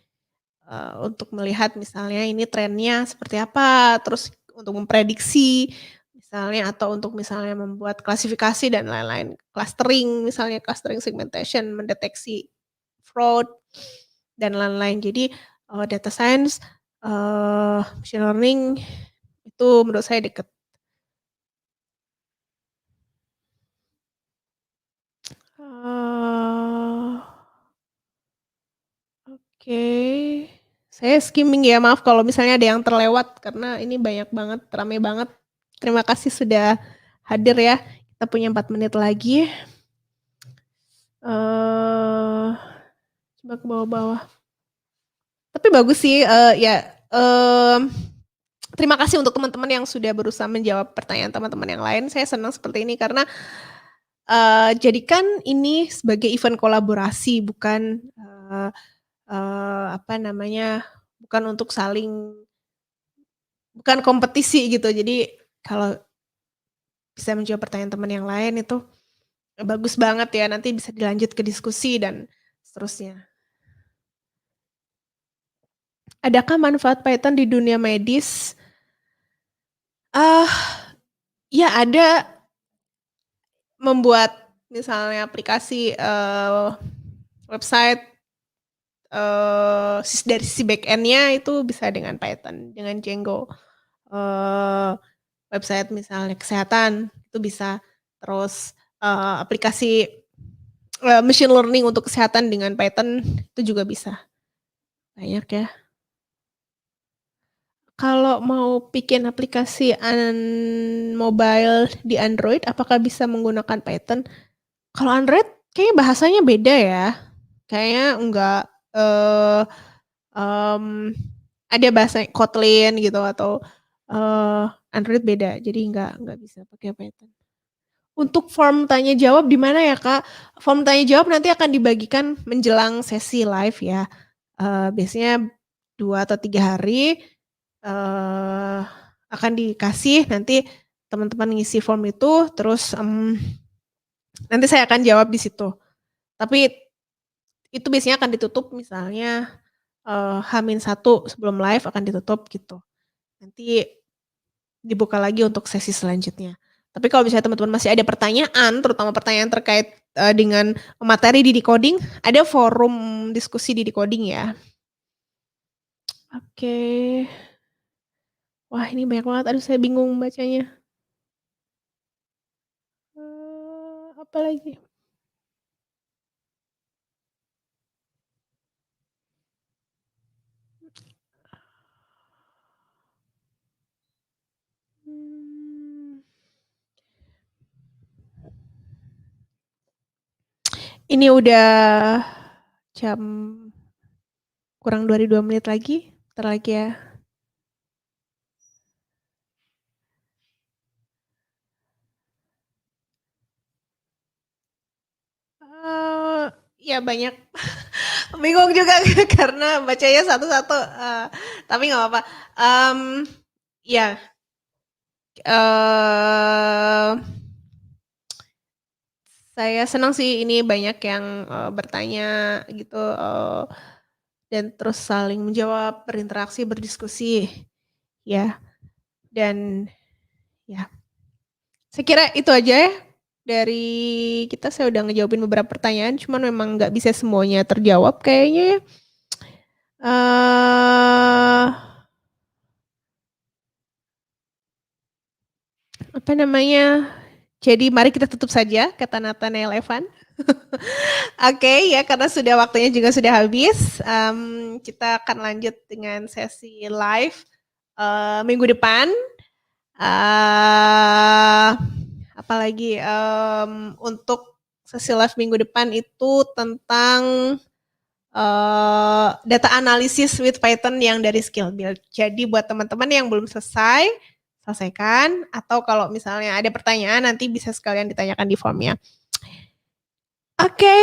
Untuk melihat misalnya ini trennya seperti apa, terus untuk memprediksi misalnya atau untuk misalnya membuat klasifikasi dan lain-lain, clustering misalnya, clustering segmentation, mendeteksi fraud dan lain-lain. Jadi, data science, machine learning itu menurut saya deket. Oke, saya skimming ya, maaf kalau misalnya ada yang terlewat karena ini banyak banget, rame banget. Terima kasih sudah hadir ya, kita punya 4 menit lagi. Coba ke bawah-bawah. Tapi bagus sih, ya, terima kasih untuk teman-teman yang sudah berusaha menjawab pertanyaan teman-teman yang lain. Saya senang seperti ini karena, jadikan ini sebagai event kolaborasi bukan, apa namanya, bukan untuk bukan kompetisi gitu. Jadi kalau bisa menjawab pertanyaan teman yang lain itu bagus banget ya, nanti bisa dilanjut ke diskusi dan seterusnya. Adakah manfaat Python di dunia medis? Ya ada, membuat misalnya aplikasi, website, dari sisi back end-nya itu bisa dengan Python, dengan Django. Website misalnya kesehatan itu bisa, terus, aplikasi, machine learning untuk kesehatan dengan Python itu juga bisa. Banyak ya. Kalau mau bikin aplikasi mobile di Android, apakah bisa menggunakan Python? Kalau Android kayaknya bahasanya beda ya. Kayaknya enggak, mmm, ada bahasa Kotlin gitu atau, Android beda, jadi enggak bisa pakai Python. Untuk form tanya jawab di mana ya, Kak? Form tanya jawab nanti akan dibagikan menjelang sesi live ya. Biasanya 2 atau 3 hari, akan dikasih nanti teman-teman ngisi form itu terus, nanti saya akan jawab di situ. Tapi itu biasanya akan ditutup misalnya, H-1 sebelum live akan ditutup gitu. Nanti dibuka lagi untuk sesi selanjutnya. Tapi kalau misalnya teman-teman masih ada pertanyaan, terutama pertanyaan terkait, dengan materi di Decoding, ada forum diskusi di Decoding ya. Oke. Wah, ini banyak banget, aduh saya bingung bacanya. Apa lagi? Ini udah jam kurang dari 2 menit lagi, bentar lagi ya. Ya banyak, bingung juga karena bacanya satu-satu, tapi nggak apa-apa. Ya, saya senang sih ini banyak yang, bertanya gitu, dan terus saling menjawab, berinteraksi, berdiskusi, ya. Dan ya, saya kira itu aja ya dari kita. Saya udah ngejawabin beberapa pertanyaan, cuman memang nggak bisa semuanya terjawab kayaknya ya. Apa namanya, jadi mari kita tutup saja, kata Nathaniel Evan. Oke, ya karena sudah waktunya juga sudah habis, kita akan lanjut dengan sesi live, minggu depan. Apalagi, untuk sesi live minggu depan itu tentang, data analysis with Python yang dari skill build. Jadi buat teman-teman yang belum selesai, selesaikan, atau kalau misalnya ada pertanyaan nanti bisa sekalian ditanyakan di formnya. Oke,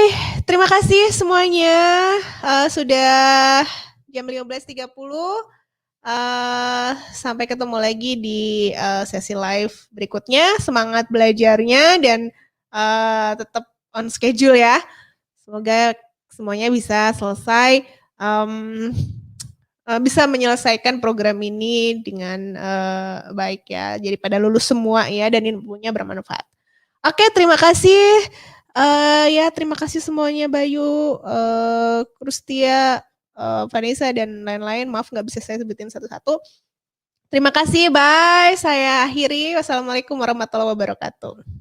terima kasih semuanya, sudah jam 15.30. Sampai ketemu lagi di sesi live berikutnya. Semangat belajarnya dan tetap on schedule ya. Semoga semuanya bisa selesai, bisa menyelesaikan program ini dengan baik ya. Jadi pada lulus semua ya dan ilmunya bermanfaat. Oke, terima kasih. Ya terima kasih semuanya, Bayu, Rustia, Vanessa dan lain-lain. Maaf nggak bisa saya sebutin satu-satu. Terima kasih, bye. Saya akhiri. Wassalamualaikum warahmatullahi wabarakatuh.